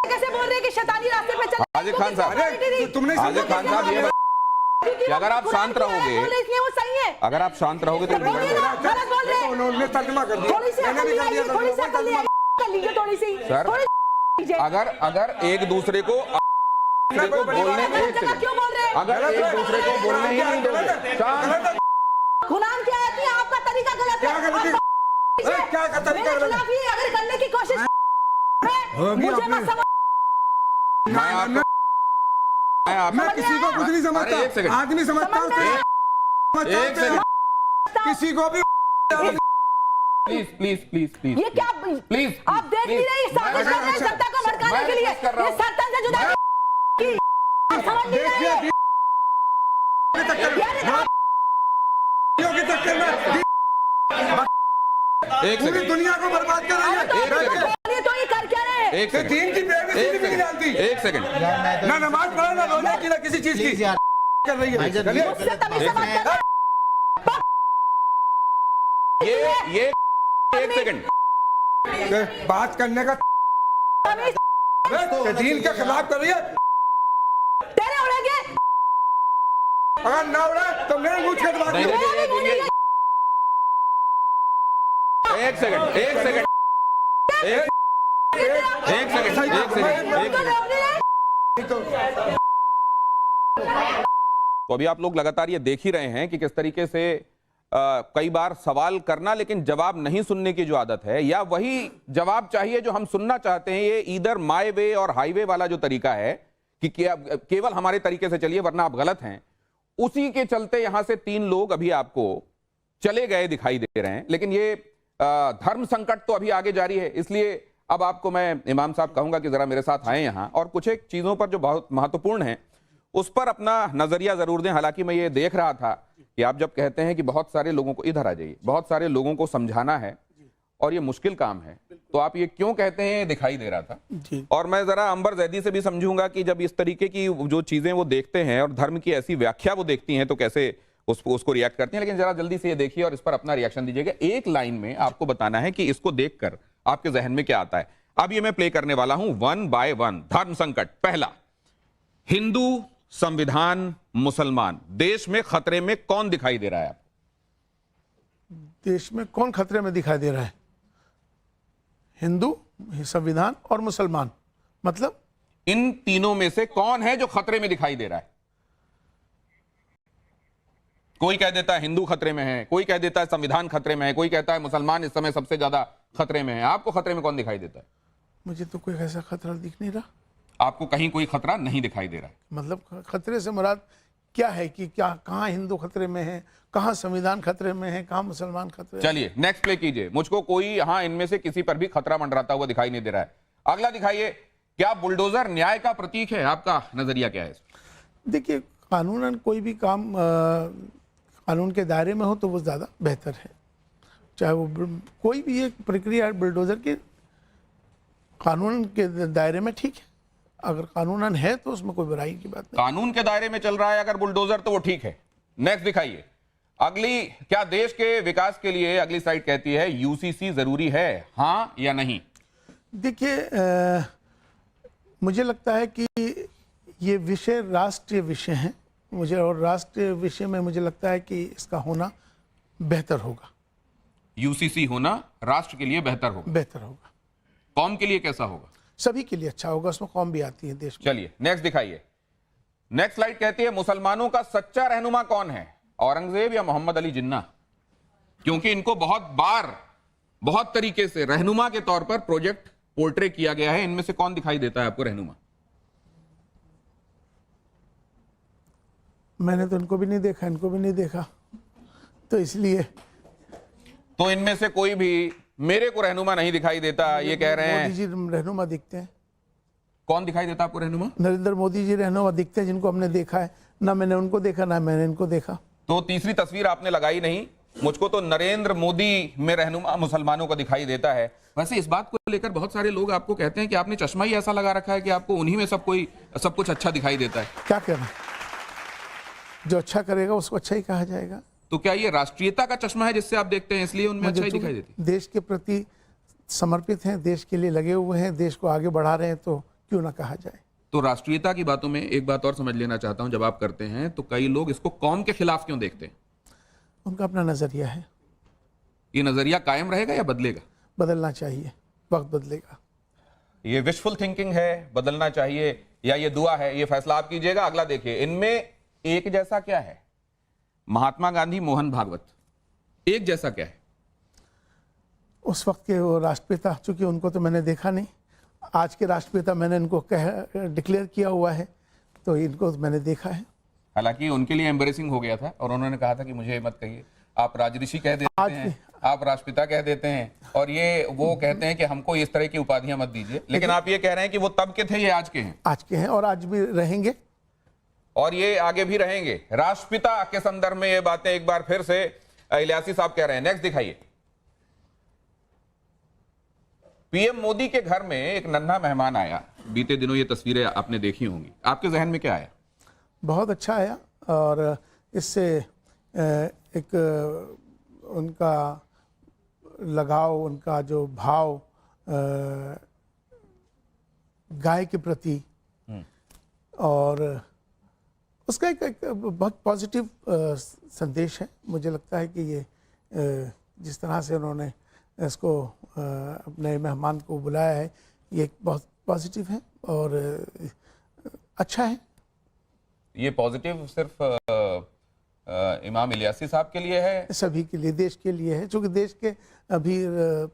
कैसे बोल रहे हैं कि शैतानी रास्ते पे चल रहे हैं? हाजिर खान साहब, तुमने हाजिर खान साहब ये कि अगर आप शांत रहोगे, वो सही है। अगर आप शांत रहोगे तो उन्होंने तर्जुमा कर दिया, थोड़ी सी मैंने भी कर दिया थोड़ी सी सर, अगर एक दूसरे को बोलने में, क्यों बोल रहे हैं? अगर एक दूसरे को बोलने ही नहीं दोगे, शांत। गुलाम क्या है कि आपका तरीका गलत है। क्या का तरीका मेरे खिलाफ ये अगर करने की कोशिश मुझे मत समझ। मैं किसी को कुछ नहीं समझता, आदमी समझता हूँ, किसी को भी। प्लीज ये क्या प्लीज आप देख नहीं रहे? साजिश कर रहे हैं जनता को भड़काने के लिए। ये सरतन से जुदा समझ नहीं रहे। पूरी दुनिया को बर्बाद कर रही है। तो ये कर क्या रहे हैं? एक सेकंड, दीन की बेइज्जती भी नहीं जानती। एक सेकंड, ना नमाज पढ़े ना रोजे की ना किसी चीज की कर रही है। मुझसे तमीज से बात कर रहे हैं। ये एक सेकंड, बात करने का दीन के खिलाफ कर रही है। तेरे उड़ेंगे अगर ना उड़े तो मेरे मुंह छेद मार एक सेकंड, एक सेकंड, एक सेकंड। तो अभी आप लोग लगातार ये देख ही रहे हैं कि किस तरीके से कई बार सवाल करना लेकिन जवाब नहीं सुनने की जो आदत है, या वही जवाब चाहिए जो हम सुनना चाहते हैं। ये ईदर माय वे और हाईवे वाला जो तरीका है कि केवल हमारे तरीके से चलिए वरना आप गलत हैं, उसी के चलते यहां से 3 लोग अभी आपको चले गए दिखाई दे रहे हैं। लेकिन ये धर्म संकट तो अभी आगे जारी है, इसलिए अब आपको मैं इमाम साहब कहूंगा कि जरा मेरे साथ आए यहां और कुछ एक चीजों पर जो बहुत महत्वपूर्ण है उस पर अपना नजरिया जरूर दें। हालांकि मैं ये देख रहा था कि आप जब कहते हैं कि बहुत सारे लोगों को, इधर आ जाइए, बहुत सारे लोगों को समझाना है और ये मुश्किल काम है, तो आप ये क्यों कहते हैं, ये दिखाई दे रहा था। जी। और मैं जरा अंबर जैदी से भी समझूंगा कि जब इस तरीके की जो चीजें वो देखते हैं और धर्म की ऐसी व्याख्या वो देखती हैं तो कैसे उसको रिएक्ट करती हैं। लेकिन जरा जल्दी से ये देखिए और इस पर अपना रिएक्शन दीजिएगा। एक लाइन में आपको बताना है कि इसको देखकर आपके जहन में क्या आता है। अब ये मैं प्ले करने वाला हूं 1 बाय 1। धर्म संकट। पहला, हिंदू, संविधान, मुसलमान, देश में खतरे में कौन दिखाई दे रहा है? देश में कौन खतरे में दिखाई दे रहा है? हिंदू, संविधान और मुसलमान। मतलब इन तीनों में से कौन है जो खतरे में दिखाई दे रहा है? कोई कह देता है हिंदू खतरे में है, कोई कह देता है संविधान खतरे में है, कोई कहता है मुसलमान इस समय सबसे ज्यादा खतरे में है। आपको खतरे में कौन दिखाई देता है? मुझे तो कोई ऐसा खतरा दिख नहीं रहा। आपको कहीं कोई खतरा नहीं दिखाई दे रहा है। मतलब खतरे से मुराद क्या है कि क्या कहाँ हिंदू खतरे में है, कहाँ संविधान खतरे में है, कहाँ मुसलमान खतरे में? चलिए नेक्स्ट प्ले कीजिए। मुझको कोई हाँ इनमें से किसी पर भी खतरा मंडराता हुआ दिखाई नहीं दे रहा है। अगला दिखाइए। क्या बुलडोजर न्याय का प्रतीक है? आपका नजरिया क्या है? देखिए, कानूनन कोई भी काम कानून के दायरे में हो तो वो ज़्यादा बेहतर है। चाहे वो कोई भी एक प्रक्रिया बुलडोजर की कानून के दायरे में ठीक है। अगर कानूनन है तो उसमें कोई बुराई की बात नहीं। कानून के दायरे में चल रहा है अगर बुलडोजर तो वो ठीक है। नेक्स्ट दिखाइए। अगली, क्या देश के विकास के लिए अगली स्लाइड कहती है यूसीसी जरूरी है, हाँ या नहीं? देखिए, मुझे लगता है कि ये विषय राष्ट्रीय विषय है मुझे, और राष्ट्रीय विषय में मुझे लगता है कि इसका होना बेहतर होगा। यूसीसी होना राष्ट्र के लिए बेहतर होगा। बेहतर होगा। कौम के लिए कैसा होगा? सभी के लिए अच्छा होगा, उसमें कौम भी आती है देश में। चलिए नेक्स्ट दिखाइए। नेक्स्ट स्लाइड कहती है मुसलमानों का सच्चा रहनुमा कौन है, औरंगजेब या मोहम्मद अली जिन्ना? क्योंकि इनको बहुत बार बहुत तरीके से रहनुमा के तौर पर प्रोजेक्ट पोर्ट्रे किया गया है। इनमें से कौन दिखाई देता है आपको रहनुमा? मैंने तो इनको भी नहीं देखा, इनको भी नहीं देखा, तो इसलिए तो इनमें से कोई भी मेरे को रहनुमा नहीं दिखाई देता, ये कह रहे हैं। मोदी जी रहनुमा दिखते हैं। कौन दिखाई देता आपको रहनुमा? नरेंद्र मोदी जी रहनुमा दिखते हैं, जिनको हमने देखा है। ना मैंने उनको देखा, ना मैंने इनको देखा। तो तीसरी तस्वीर आपने लगाई नहीं। मुझको तो नरेंद्र मोदी में रहनुमा मुसलमानों का दिखाई देता है। वैसे इस बात को लेकर बहुत सारे लोग आपको कहते हैं कि आपने चश्मा ही ऐसा लगा रखा है कि आपको उन्हीं में सब कुछ अच्छा दिखाई देता है। क्या कहना, जो अच्छा करेगा उसको अच्छा ही कहा जाएगा। तो क्या ये राष्ट्रीयता का चश्मा है जिससे आप देखते हैं इसलिए उनमें अच्छा ही दिखाई देती है? देश के प्रति समर्पित हैं, देश के लिए लगे हुए हैं, देश को आगे बढ़ा रहे हैं, तो क्यों ना कहा जाए। तो राष्ट्रीयता की बातों में एक बात और समझ लेना चाहता हूं, जब आप करते हैं तो कई लोग इसको कौम के खिलाफ क्यों देखते हैं? उनका अपना नजरिया है। ये नजरिया कायम रहेगा या बदलेगा? बदलना चाहिए, वक्त बदलेगा। ये विशफुल थिंकिंग है, बदलना चाहिए, या ये दुआ है? ये फैसला आप कीजिएगा। अगला देखिए। इनमें एक जैसा क्या है? महात्मा गांधी, मोहन भागवत, एक जैसा क्या है? उस वक्त के वो राष्ट्रपिता, चूंकि उनको तो मैंने देखा नहीं, आज के राष्ट्रपिता मैंने इनको डिक्लेयर किया हुआ है, तो इनको मैंने देखा है। हालांकि उनके लिए एम्बेरेसिंग हो गया था और उन्होंने कहा था कि मुझे मत कहिए, आप राजऋषि कह देते हैं, आप राष्ट्रपिता कह देते हैं, और ये वो कहते हैं कि हमको इस तरह की उपाधियां मत दीजिए। लेकिन आप ये कह रहे हैं कि वो तब के थे, ये आज के हैं। आज के हैं और आज भी रहेंगे, और ये आगे भी रहेंगे। राष्ट्रपिता के संदर्भ में ये बातें एक बार फिर से इलियासी साहब कह रहे हैं। नेक्स्ट दिखाइए। पीएम मोदी के घर में एक नन्हा मेहमान आया। बीते दिनों ये तस्वीरें आपने देखी होंगी, आपके जहन में क्या आया? बहुत अच्छा आया, और इससे एक उनका लगाव, उनका जो भाव गाय के प्रति, और उसका एक बहुत पॉजिटिव संदेश है। मुझे लगता है कि ये जिस तरह से उन्होंने इसको अपने मेहमान को बुलाया है, ये बहुत पॉजिटिव है और अच्छा है। ये पॉजिटिव सिर्फ इमाम इलियासी साहब के लिए है? सभी के लिए, देश के लिए है। क्योंकि देश के अभी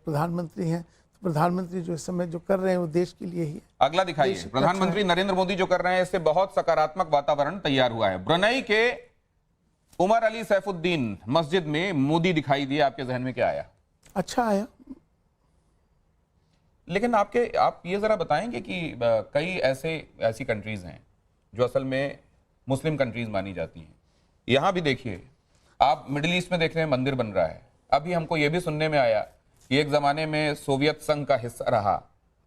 प्रधानमंत्री हैं, तो प्रधानमंत्री जो इस समय जो कर रहे हैं वो देश के लिए ही है। अगला दिखाइए। प्रधानमंत्री नरेंद्र मोदी जो कर रहे हैं इससे बहुत सकारात्मक वातावरण तैयार हुआ है। ब्रुनेई के उमर अली सैफुद्दीन मस्जिद में मोदी दिखाई दिए, आपके जहन में क्या आया? अच्छा आया। लेकिन आप ये जरा बताएंगे कि कई ऐसी कंट्रीज हैं जो असल में मुस्लिम कंट्रीज मानी जाती हैं। यहां भी देखिए, आप मिडिल ईस्ट में देख रहे हैं मंदिर बन रहा है। अभी हमको ये भी सुनने में आया कि एक जमाने में सोवियत संघ का हिस्सा रहा,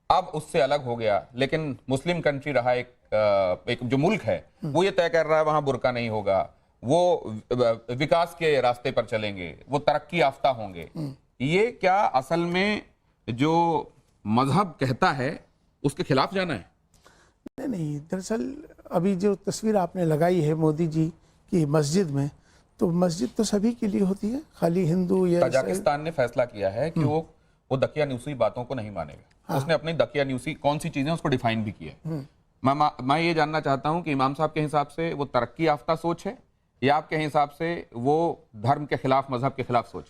अब उससे अलग हो गया, लेकिन मुस्लिम कंट्री रहा, एक जो मुल्क है वो ये तय कर रहा है वहां बुर्का नहीं होगा, वो विकास के रास्ते पर चलेंगे, वो तरक्की याफ्ता होंगे। ये क्या असल में जो मजहब कहता है उसके खिलाफ जाना है? नहीं, दरअसल अभी जो तस्वीर आपने लगाई है मोदी जी की मस्जिद में, तो मस्जिद तो सभी के लिए होती है, खाली हिंदू या तजाकिस्तान ने फैसला किया है कि वो दकियानूसी बातों को नहीं मानेगा। उसने अपनी दकियानूसी कौन सी चीजें उसको डिफाइन भी किया है। मैं ये जानना चाहता हूं कि इमाम साहब के हिसाब से वो तरक्की याफ्ता सोच है या आपके हिसाब से वो धर्म के खिलाफ, मजहब के खिलाफ सोच?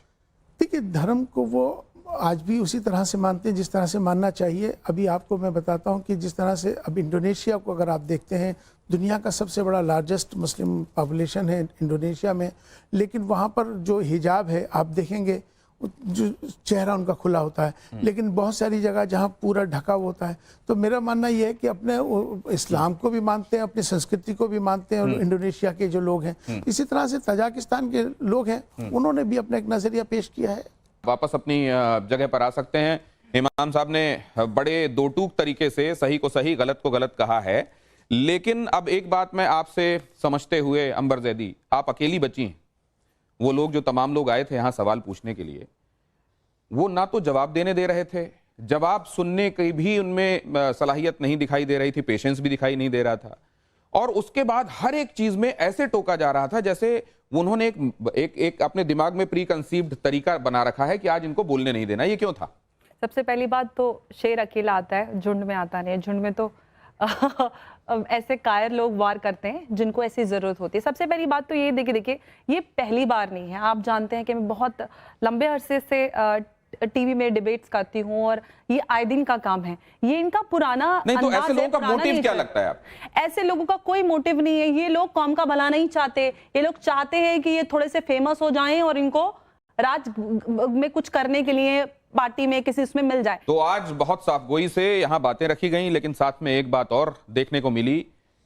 देखिए, धर्म को वो आज भी उसी तरह से मानते हैं जिस तरह से मानना चाहिए। अभी आपको मैं बताता हूं कि जिस तरह से अब इंडोनेशिया को अगर आप देखते हैं, दुनिया का सबसे बड़ा लार्जेस्ट मुस्लिम पॉपुलेशन है इंडोनेशिया में, लेकिन वहाँ पर जो हिजाब है आप देखेंगे जो चेहरा उनका खुला होता है, लेकिन बहुत सारी जगह जहाँ पूरा ढका हुआ होता है। तो मेरा मानना यह है कि अपने इस्लाम को भी मानते हैं, अपनी संस्कृति को भी मानते हैं, और इंडोनेशिया के जो लोग हैं, इसी तरह से तजाकिस्तान के लोग हैं, उन्होंने भी अपना एक नजरिया पेश किया है। वापस अपनी जगह पर आ सकते हैं। इमाम साहब ने बड़े दो टूक तरीके से सही को सही, गलत को गलत कहा है, लेकिन अब एक बात मैं आपसे समझते हुए, अंबर जैदी, आप अकेली बची हैं। वो लोग जो तमाम लोग आए थे यहाँ सवाल पूछने के लिए, वो ना तो जवाब देने दे रहे थे, जवाब सुनने की भी उनमें सलाहियत नहीं दिखाई दे रही थी, पेशेंस भी दिखाई नहीं दे रहा था, और उसके बाद हर एक चीज में ऐसे टोका जा रहा था जैसे उन्होंने एक अपने दिमाग में प्री कंसीव्ड तरीका बना रखा है कि आज इनको बोलने नहीं देना। ये क्यों था? सबसे पहली बात तो शेर अकेला आता है, झुंड में आता नहीं है। झुंड में तो ऐसे कायर लोग वार करते हैं जिनको ऐसी जरूरत होती है। सबसे पहली बात तो ये देखिए ये पहली बार नहीं है। आप जानते हैं कि मैं बहुत लंबे अरसे से टीवी में डिबेट्स करती हूँ और ये आए दिन का काम है। ये इनका पुराना नहीं, तो अंदाज ऐसे लोगों है, का पुराना मोटिव क्या नेचर है। लगता है आप? ऐसे लोगों का कोई मोटिव नहीं है। ये लोग कौम का भला नहीं चाहते। ये लोग चाहते हैं कि ये थोड़े से फेमस हो जाएं और इनको राज में कुछ करने के लिए पार्टी में किसी उसमें मिल जाए। तो आज बहुत साफगोई से यहाँ बातें रखी गई, लेकिन साथ में एक बात और देखने को मिली